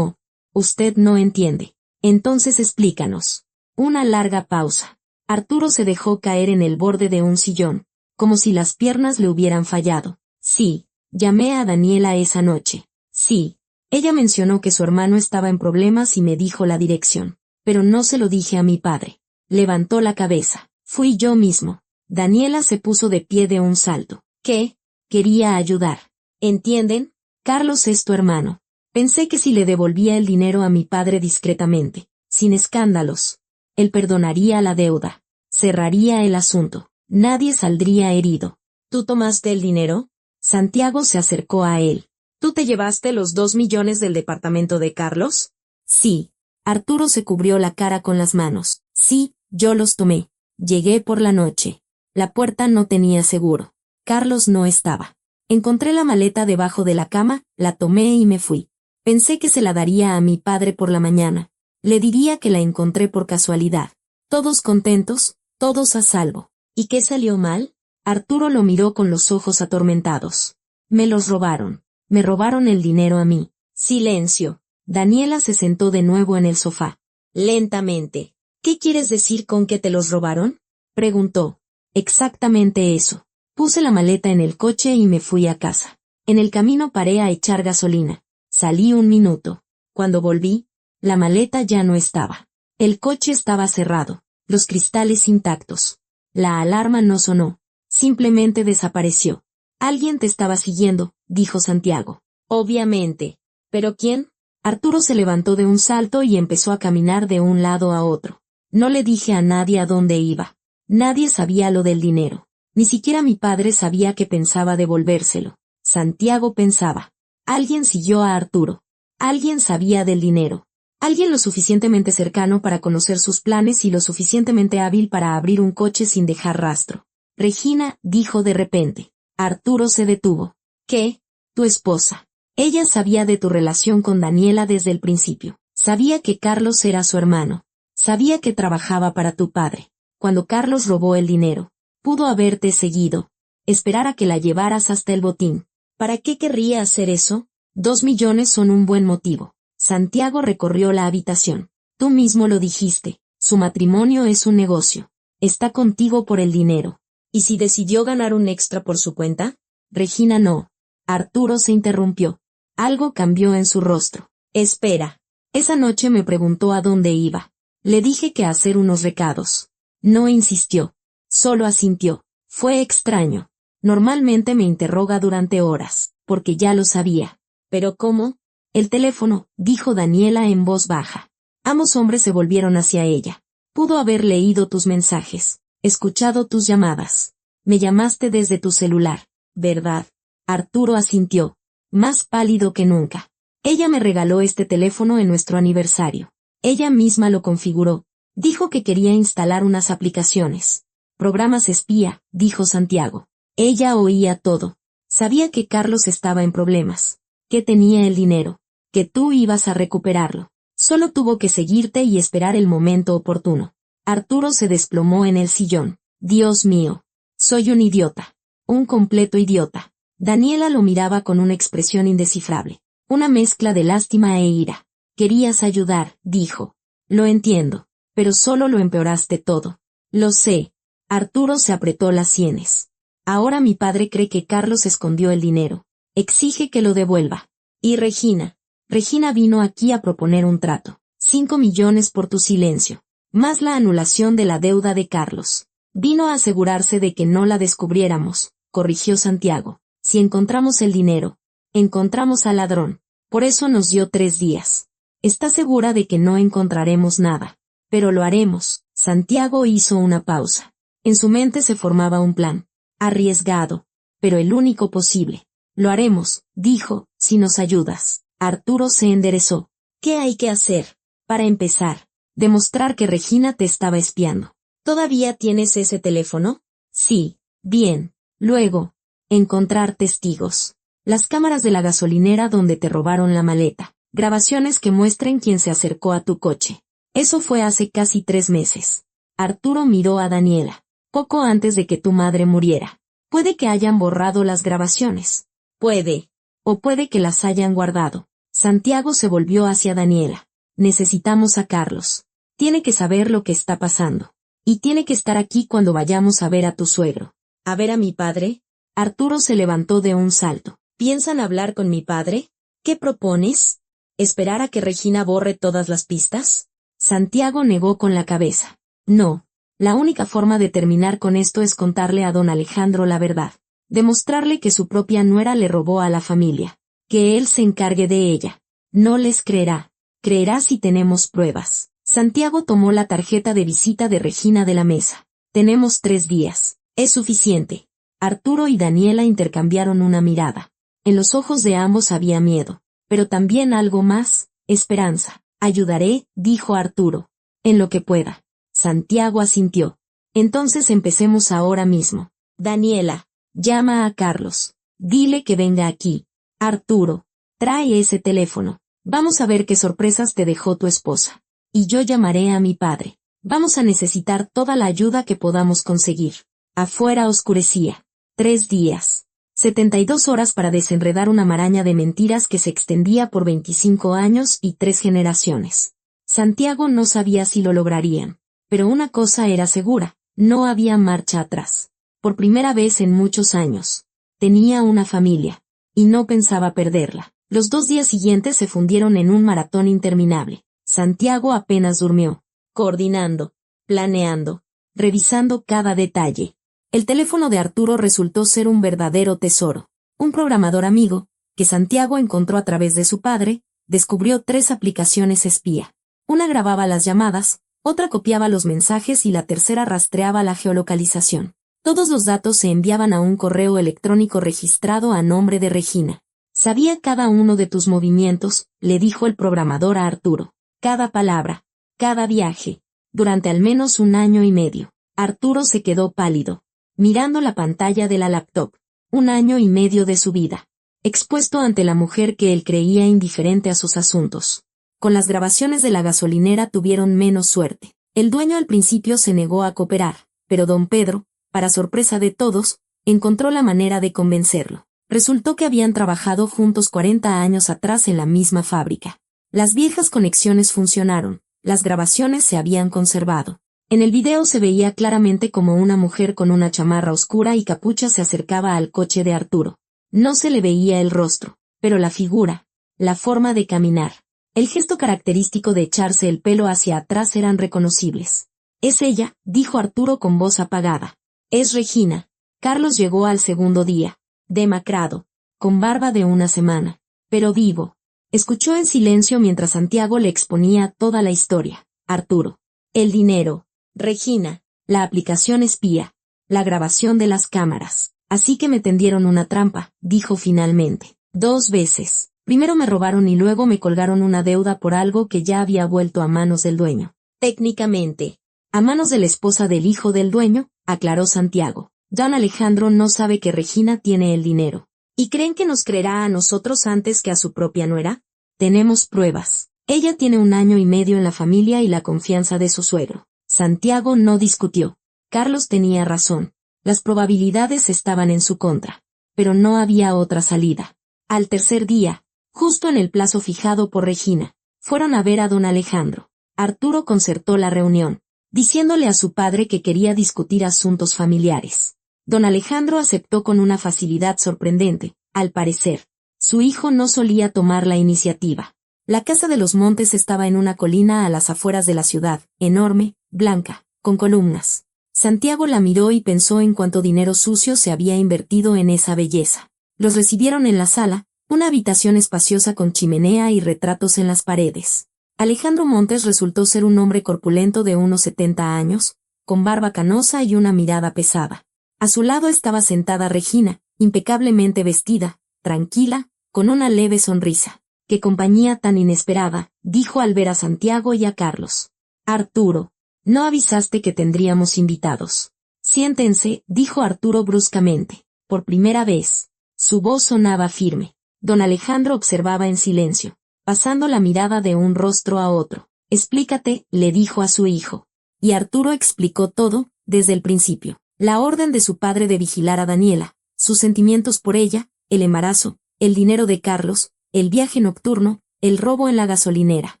S1: usted no entiende. Entonces explícanos. Una larga pausa. Arturo se dejó caer en el borde de un sillón, como si las piernas le hubieran fallado. Sí, llamé a Daniela esa noche. Sí. Ella mencionó que su hermano estaba en problemas y me dijo la dirección. Pero no se lo dije a mi padre. Levantó la cabeza. Fui yo mismo. Daniela se puso de pie de un salto. ¿Qué? Quería ayudar. ¿Entienden? Carlos es tu hermano. Pensé que si le devolvía el dinero a mi padre discretamente, sin escándalos, él perdonaría la deuda. Cerraría el asunto. Nadie saldría herido. ¿Tú tomaste el dinero? Santiago se acercó a él. ¿Tú te llevaste los 2 millones del departamento de Carlos? Sí. Arturo se cubrió la cara con las manos. Sí, yo los tomé. Llegué por la noche. La puerta no tenía seguro. Carlos no estaba. Encontré la maleta debajo de la cama, la tomé y me fui. Pensé que se la daría a mi padre por la mañana. Le diría que la encontré por casualidad. Todos contentos, todos a salvo. ¿Y qué salió mal? Arturo lo miró con los ojos atormentados. Me los robaron. Me robaron el dinero a mí. Silencio. Daniela se sentó de nuevo en el sofá. Lentamente. ¿Qué quieres decir con que te los robaron? Preguntó. Exactamente eso. Puse la maleta en el coche y me fui a casa. En el camino paré a echar gasolina. Salí 1 minuto. Cuando volví, la maleta ya no estaba. El coche estaba cerrado, los cristales intactos. La alarma no sonó. Simplemente desapareció. Alguien te estaba siguiendo, dijo Santiago. Obviamente. ¿Pero quién? Arturo se levantó de un salto y empezó a caminar de un lado a otro. No le dije a nadie a dónde iba. Nadie sabía lo del dinero. Ni siquiera mi padre sabía que pensaba devolvérselo. Santiago pensaba. Alguien siguió a Arturo. Alguien sabía del dinero. Alguien lo suficientemente cercano para conocer sus planes y lo suficientemente hábil para abrir un coche sin dejar rastro. Regina, dijo de repente. Arturo se detuvo. ¿Qué? Tu esposa. Ella sabía de tu relación con Daniela desde el principio. Sabía que Carlos era su hermano. Sabía que trabajaba para tu padre. Cuando Carlos robó el dinero, pudo haberte seguido. Esperar a que la llevaras hasta el botín. ¿Para qué querría hacer eso? 2 millones son un buen motivo. Santiago recorrió la habitación. Tú mismo lo dijiste. Su matrimonio es un negocio. Está contigo por el dinero. ¿Y si decidió ganar un extra por su cuenta? Regina no. Arturo se interrumpió. Algo cambió en su rostro. Espera. Esa noche me preguntó a dónde iba. Le dije que a hacer unos recados. No insistió. Solo asintió. Fue extraño. Normalmente me interroga durante horas, porque ya lo sabía. ¿Pero cómo? El teléfono, dijo Daniela en voz baja. Ambos hombres se volvieron hacia ella. Pudo haber leído tus mensajes, escuchado tus llamadas. Me llamaste desde tu celular, ¿verdad? Arturo asintió, más pálido que nunca. Ella me regaló este teléfono en nuestro aniversario. Ella misma lo configuró. Dijo que quería instalar unas aplicaciones. Programas espía, dijo Santiago. Ella oía todo. Sabía que Carlos estaba en problemas, que tenía el dinero, que tú ibas a recuperarlo. Solo tuvo que seguirte y esperar el momento oportuno. Arturo se desplomó en el sillón. Dios mío. Soy un idiota. Un completo idiota. Daniela lo miraba con una expresión indescifrable. Una mezcla de lástima e ira. Querías ayudar, dijo. Lo entiendo. Pero solo lo empeoraste todo. Lo sé. Arturo se apretó las sienes. Ahora mi padre cree que Carlos escondió el dinero. Exige que lo devuelva. Y Regina. Regina vino aquí a proponer un trato. 5 millones por tu silencio. Más la anulación de la deuda de Carlos. Vino a asegurarse de que no la descubriéramos, corrigió Santiago. Si encontramos el dinero, encontramos al ladrón. Por eso nos dio 3 días. Está segura de que no encontraremos nada. Pero lo haremos. Santiago hizo una pausa. En su mente se formaba un plan. Arriesgado, pero el único posible. Lo haremos, dijo, si nos ayudas. Arturo se enderezó. ¿Qué hay que hacer? Para empezar, demostrar que Regina te estaba espiando. ¿Todavía tienes ese teléfono? Sí. Bien. Luego, encontrar testigos. Las cámaras de la gasolinera donde te robaron la maleta. Grabaciones que muestren quién se acercó a tu coche. Eso fue hace casi 3 meses. Arturo miró a Daniela. Poco antes de que tu madre muriera. Puede que hayan borrado las grabaciones. Puede. O puede que las hayan guardado. Santiago se volvió hacia Daniela. Necesitamos a Carlos. Tiene que saber lo que está pasando. Y tiene que estar aquí cuando vayamos a ver a tu suegro. ¿A ver a mi padre? Arturo se levantó de un salto. ¿Piensan hablar con mi padre? ¿Qué propones? ¿Esperar a que Regina borre todas las pistas? Santiago negó con la cabeza. No. La única forma de terminar con esto es contarle a don Alejandro la verdad. Demostrarle que su propia nuera le robó a la familia. Que él se encargue de ella. No les creerá. Creerá si tenemos pruebas. Santiago tomó la tarjeta de visita de Regina de la mesa. Tenemos 3 días. Es suficiente. Arturo y Daniela intercambiaron una mirada. En los ojos de ambos había miedo. Pero también algo más, esperanza. Ayudaré, dijo Arturo. En lo que pueda. Santiago asintió. Entonces empecemos ahora mismo. Daniela, llama a Carlos. Dile que venga aquí. Arturo, trae ese teléfono. Vamos a ver qué sorpresas te dejó tu esposa. Y yo llamaré a mi padre. Vamos a necesitar toda la ayuda que podamos conseguir. Afuera oscurecía. 3 días. 72 horas para desenredar una maraña de mentiras que se extendía por 25 años y 3 generaciones. Santiago no sabía si lo lograrían. Pero una cosa era segura, no había marcha atrás. Por primera vez en muchos años. Tenía una familia. Y no pensaba perderla. Los 2 días siguientes se fundieron en un maratón interminable. Santiago apenas durmió. Coordinando. Planeando. Revisando cada detalle. El teléfono de Arturo resultó ser un verdadero tesoro. Un programador amigo, que Santiago encontró a través de su padre, descubrió 3 aplicaciones espía. Una grababa las llamadas, otra copiaba los mensajes y la tercera rastreaba la geolocalización. Todos los datos se enviaban a un correo electrónico registrado a nombre de Regina. Sabía cada uno de tus movimientos, le dijo el programador a Arturo. Cada palabra, cada viaje. Durante al menos 1 año y medio. Arturo se quedó pálido, mirando la pantalla de la laptop. 1 año y medio de su vida. Expuesto ante la mujer que él creía indiferente a sus asuntos. Con las grabaciones de la gasolinera tuvieron menos suerte. El dueño al principio se negó a cooperar, pero don Pedro, para sorpresa de todos, encontró la manera de convencerlo. Resultó que habían trabajado juntos 40 años atrás en la misma fábrica. Las viejas conexiones funcionaron, las grabaciones se habían conservado. En el video se veía claramente como una mujer con una chamarra oscura y capucha se acercaba al coche de Arturo. No se le veía el rostro, pero la figura, la forma de caminar. El gesto característico de echarse el pelo hacia atrás eran reconocibles. Es ella, dijo Arturo con voz apagada. Es Regina. Carlos llegó al segundo día, demacrado, con barba de 1 semana, pero vivo. Escuchó en silencio mientras Santiago le exponía toda la historia. Arturo. El dinero. Regina. La aplicación espía. La grabación de las cámaras. Así que me tendieron una trampa, dijo finalmente. 2 veces. Primero me robaron y luego me colgaron una deuda por algo que ya había vuelto a manos del dueño. Técnicamente. A manos de la esposa del hijo del dueño, aclaró Santiago. Don Alejandro no sabe que Regina tiene el dinero. ¿Y creen que nos creerá a nosotros antes que a su propia nuera? Tenemos pruebas. Ella tiene 1 año y medio en la familia y la confianza de su suegro. Santiago no discutió. Carlos tenía razón. Las probabilidades estaban en su contra. Pero no había otra salida. Al tercer día, justo en el plazo fijado por Regina, fueron a ver a don Alejandro. Arturo concertó la reunión, diciéndole a su padre que quería discutir asuntos familiares. Don Alejandro aceptó con una facilidad sorprendente. Al parecer, su hijo no solía tomar la iniciativa. La casa de los Montes estaba en una colina a las afueras de la ciudad, enorme, blanca, con columnas. Santiago la miró y pensó en cuánto dinero sucio se había invertido en esa belleza. Los recibieron en la sala, una habitación espaciosa con chimenea y retratos en las paredes. Alejandro Montes resultó ser un hombre corpulento de unos 70 años, con barba canosa y una mirada pesada. A su lado estaba sentada Regina, impecablemente vestida, tranquila, con una leve sonrisa. «¡Qué compañía tan inesperada!», dijo al ver a Santiago y a Carlos. «Arturo, no avisaste que tendríamos invitados». «Siéntense», dijo Arturo bruscamente. Por primera vez, su voz sonaba firme. Don Alejandro observaba en silencio, pasando la mirada de un rostro a otro. «Explícate», le dijo a su hijo. Y Arturo explicó todo, desde el principio. La orden de su padre de vigilar a Daniela, sus sentimientos por ella, el embarazo, el dinero de Carlos, el viaje nocturno, el robo en la gasolinera.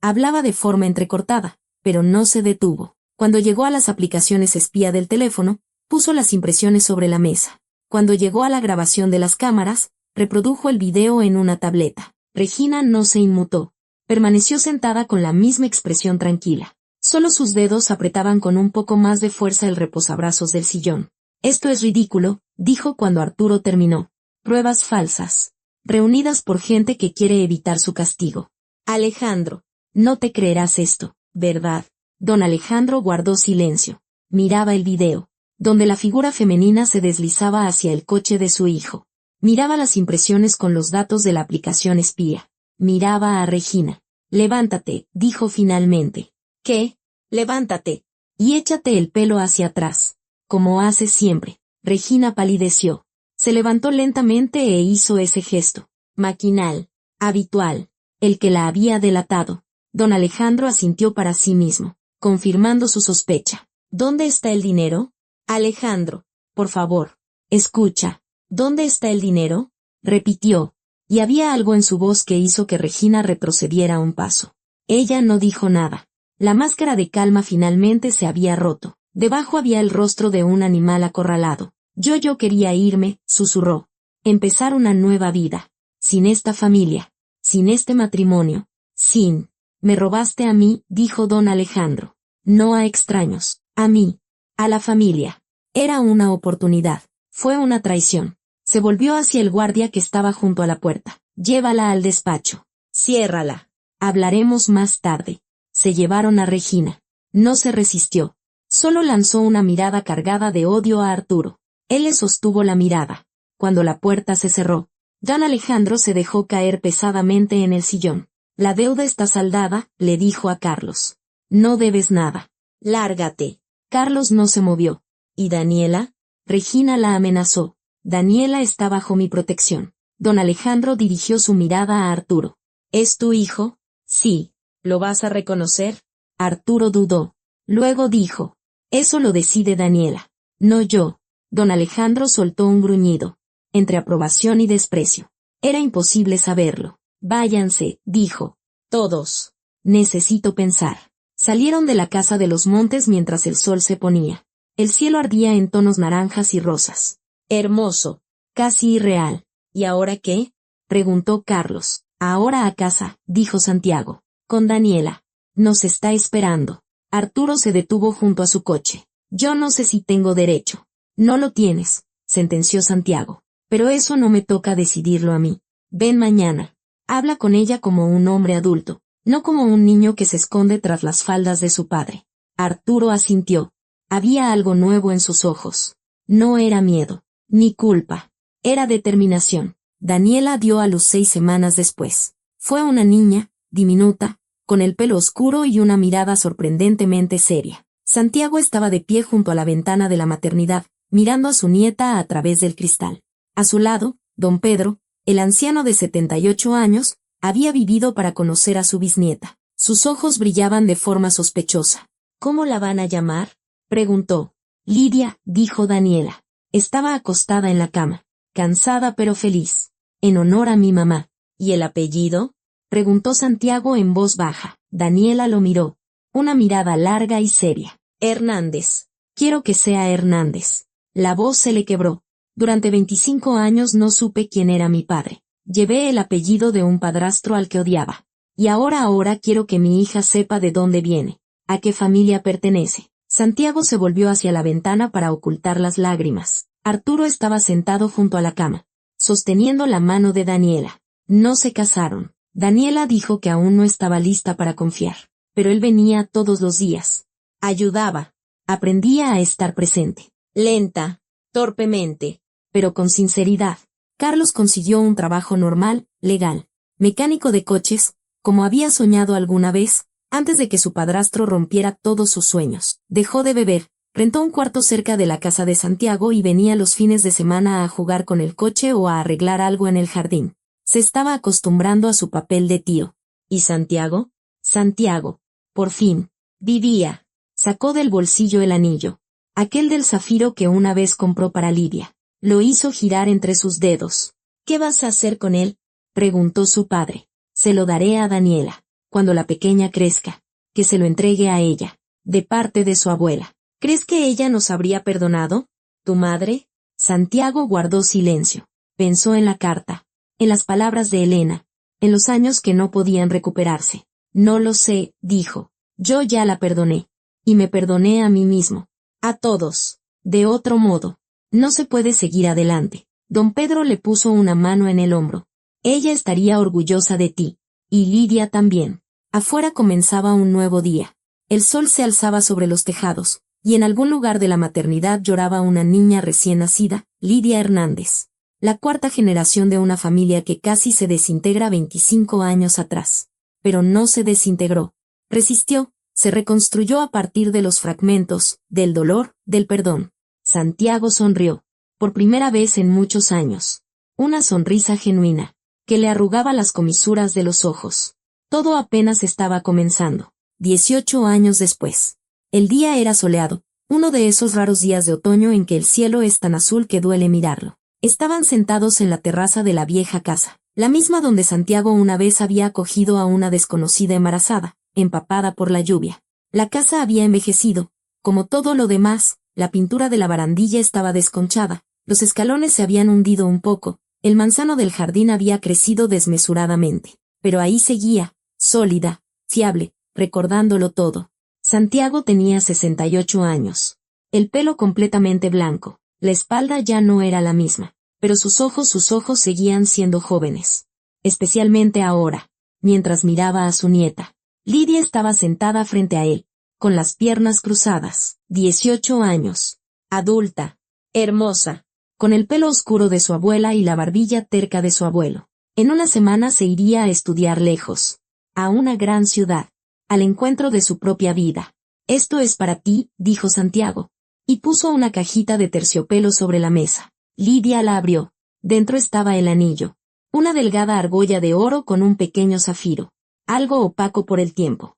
S1: Hablaba de forma entrecortada, pero no se detuvo. Cuando llegó a las aplicaciones espía del teléfono, puso las impresiones sobre la mesa. Cuando llegó a la grabación de las cámaras, reprodujo el video en una tableta. Regina no se inmutó. Permaneció sentada con la misma expresión tranquila. Solo sus dedos apretaban con un poco más de fuerza el reposabrazos del sillón. «Esto es ridículo», dijo cuando Arturo terminó. «Pruebas falsas. Reunidas por gente que quiere evitar su castigo. Alejandro, no te creerás esto, ¿verdad?». Don Alejandro guardó silencio. Miraba el video, donde la figura femenina se deslizaba hacia el coche de su hijo. Miraba las impresiones con los datos de la aplicación espía. Miraba a Regina. «Levántate», dijo finalmente. «¿Qué? Levántate. Y échate el pelo hacia atrás, como haces siempre». Regina palideció. Se levantó lentamente e hizo ese gesto, maquinal, habitual, el que la había delatado. Don Alejandro asintió para sí mismo, confirmando su sospecha. «¿Dónde está el dinero? Alejandro, por favor, escucha. ¿Dónde está el dinero?», repitió, y había algo en su voz que hizo que Regina retrocediera un paso. Ella no dijo nada. La máscara de calma finalmente se había roto. Debajo había el rostro de un animal acorralado. Yo quería irme», susurró. «Empezar una nueva vida. Sin esta familia. Sin este matrimonio. Sin. Me robaste a mí», dijo don Alejandro. «No a extraños. A mí. A la familia». Era una oportunidad. Fue una traición. Se volvió hacia el guardia que estaba junto a la puerta. «Llévala al despacho. Ciérrala. Hablaremos más tarde». Se llevaron a Regina. No se resistió. Solo lanzó una mirada cargada de odio a Arturo. Él le sostuvo la mirada. Cuando la puerta se cerró, don Alejandro se dejó caer pesadamente en el sillón. «La deuda está saldada», le dijo a Carlos. «No debes nada. Lárgate». Carlos no se movió. «¿Y Daniela?». Regina la amenazó. «Daniela está bajo mi protección». Don Alejandro dirigió su mirada a Arturo. «¿Es tu hijo?». «Sí». «¿Lo vas a reconocer?». Arturo dudó. Luego dijo: «Eso lo decide Daniela, no yo». Don Alejandro soltó un gruñido, entre aprobación y desprecio. Era imposible saberlo. «Váyanse», dijo. «Todos. Necesito pensar». Salieron de la casa de los Montes mientras el sol se ponía. El cielo ardía en tonos naranjas y rosas. Hermoso. Casi irreal. «¿Y ahora qué?», preguntó Carlos. «Ahora a casa», dijo Santiago. «Con Daniela. Nos está esperando». Arturo se detuvo junto a su coche. «Yo no sé si tengo derecho». «No lo tienes», sentenció Santiago. «Pero eso no me toca decidirlo a mí. Ven mañana. Habla con ella como un hombre adulto, no como un niño que se esconde tras las faldas de su padre». Arturo asintió. Había algo nuevo en sus ojos. No era miedo, ni culpa. Era determinación. Daniela dio a luz 6 semanas después. Fue una niña, diminuta, con el pelo oscuro y una mirada sorprendentemente seria. Santiago estaba de pie junto a la ventana de la maternidad, mirando a su nieta a través del cristal. A su lado, don Pedro, el anciano de 78 años, había vivido para conocer a su bisnieta. Sus ojos brillaban de forma sospechosa. ¿Cómo la van a llamar?, preguntó. Lidia, dijo Daniela. Estaba acostada en la cama, cansada pero feliz. En honor a mi mamá. ¿Y el apellido?, preguntó Santiago en voz baja. Daniela lo miró. Una mirada larga y seria. Hernández. Quiero que sea Hernández. La voz se le quebró. Durante 25 años no supe quién era mi padre. Llevé el apellido de un padrastro al que odiaba. Y ahora quiero que mi hija sepa de dónde viene, a qué familia pertenece. Santiago se volvió hacia la ventana para ocultar las lágrimas. Arturo estaba sentado junto a la cama, sosteniendo la mano de Daniela. No se casaron. Daniela dijo que aún no estaba lista para confiar, pero él venía todos los días. Ayudaba. Aprendía a estar presente. Lenta, torpemente, pero con sinceridad. Carlos consiguió un trabajo normal, legal, mecánico de coches, como había soñado alguna vez, antes de que su padrastro rompiera todos sus sueños. Dejó de beber, rentó un cuarto cerca de la casa de Santiago y venía los fines de semana a jugar con el coche o a arreglar algo en el jardín. Se estaba acostumbrando a su papel de tío. ¿Y Santiago? Santiago, por fin, vivía. Sacó del bolsillo el anillo, aquel del zafiro que una vez compró para Lidia. Lo hizo girar entre sus dedos. ¿Qué vas a hacer con él?, preguntó su padre. Se lo daré a Daniela, cuando la pequeña crezca, que se lo entregue a ella, de parte de su abuela. ¿Crees que ella nos habría perdonado? ¿Tu madre? Santiago guardó silencio. Pensó en la carta, en las palabras de Elena, en los años que no podían recuperarse. No lo sé, dijo. Yo ya la perdoné. Y me perdoné a mí mismo. A todos. De otro modo. No se puede seguir adelante. Don Pedro le puso una mano en el hombro. Ella estaría orgullosa de ti. Y Lidia también. Afuera comenzaba un nuevo día. El sol se alzaba sobre los tejados, y en algún lugar de la maternidad lloraba una niña recién nacida, Lidia Hernández. La cuarta generación de una familia que casi se desintegra 25 años atrás. Pero no se desintegró. Resistió, se reconstruyó a partir de los fragmentos, del dolor, del perdón. Santiago sonrió. Por primera vez en muchos años. Una sonrisa genuina, que le arrugaba las comisuras de los ojos. Todo apenas estaba comenzando. 18 años después. El día era soleado, uno de esos raros días de otoño en que el cielo es tan azul que duele mirarlo. Estaban sentados en la terraza de la vieja casa, la misma donde Santiago una vez había acogido a una desconocida embarazada, empapada por la lluvia. La casa había envejecido, como todo lo demás, la pintura de la barandilla estaba desconchada, los escalones se habían hundido un poco, el manzano del jardín había crecido desmesuradamente, pero ahí seguía, sólida, fiable, recordándolo todo. Santiago tenía 68 años. El pelo completamente blanco, la espalda ya no era la misma, pero sus ojos seguían siendo jóvenes. Especialmente ahora, mientras miraba a su nieta. Lidia estaba sentada frente a él, con las piernas cruzadas. 18 años. Adulta. Hermosa. Con el pelo oscuro de su abuela y la barbilla terca de su abuelo. En una semana se iría a estudiar lejos. A una gran ciudad. Al encuentro de su propia vida. Esto es para ti, dijo Santiago. Y puso una cajita de terciopelo sobre la mesa. Lidia la abrió. Dentro estaba el anillo. Una delgada argolla de oro con un pequeño zafiro. Algo opaco por el tiempo.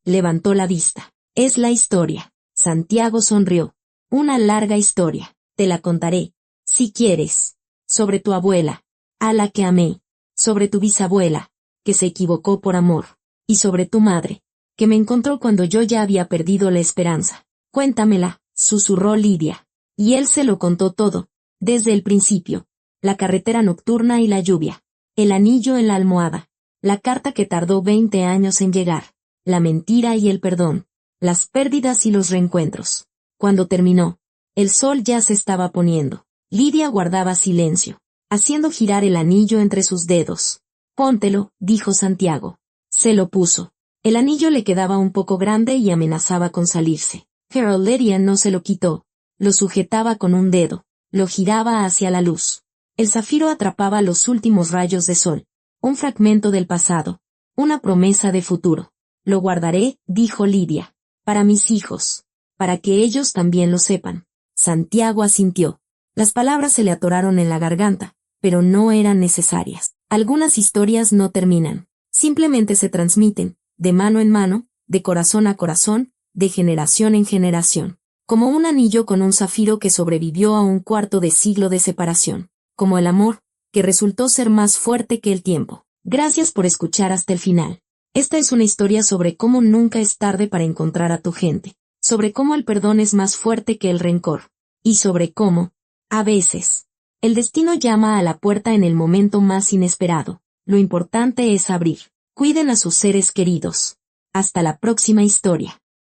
S1: Levantó la vista. Es la historia. Santiago sonrió. Una larga historia. Te la contaré. Si quieres. Sobre tu abuela. A la que amé. Sobre tu bisabuela. Que se equivocó por amor. Y sobre tu madre. Que me encontró cuando yo ya había perdido la esperanza. Cuéntamela, susurró Lidia. Y él se lo contó todo. Desde el principio. La carretera nocturna y la lluvia. El anillo en la almohada. La carta que tardó 20 años en llegar. La mentira y el perdón. Las pérdidas y los reencuentros. Cuando terminó, el sol ya se estaba poniendo. Lidia guardaba silencio, haciendo girar el anillo entre sus dedos. Póntelo, dijo Santiago. Se lo puso. El anillo le quedaba un poco grande y amenazaba con salirse. Pero Lydia no se lo quitó. Lo sujetaba con un dedo. Lo giraba hacia la luz. El zafiro atrapaba los últimos rayos de sol. Un fragmento del pasado. Una promesa de futuro. Lo guardaré, dijo Lydia. Para mis hijos. Para que ellos también lo sepan. Santiago asintió. Las palabras se le atoraron en la garganta, pero no eran necesarias. Algunas historias no terminan. Simplemente se transmiten, de mano en mano, de corazón a corazón, de generación en generación. Como un anillo con un zafiro que sobrevivió a un cuarto de siglo de separación. Como el amor, que resultó ser más fuerte que el tiempo. Gracias por escuchar hasta el final. Esta es una historia sobre cómo nunca es tarde para encontrar a tu gente. Sobre cómo el perdón es más fuerte que el rencor. Y sobre cómo, a veces, el destino llama a la puerta en el momento más inesperado. Lo importante es abrir. Cuiden a sus seres queridos. Hasta la próxima historia.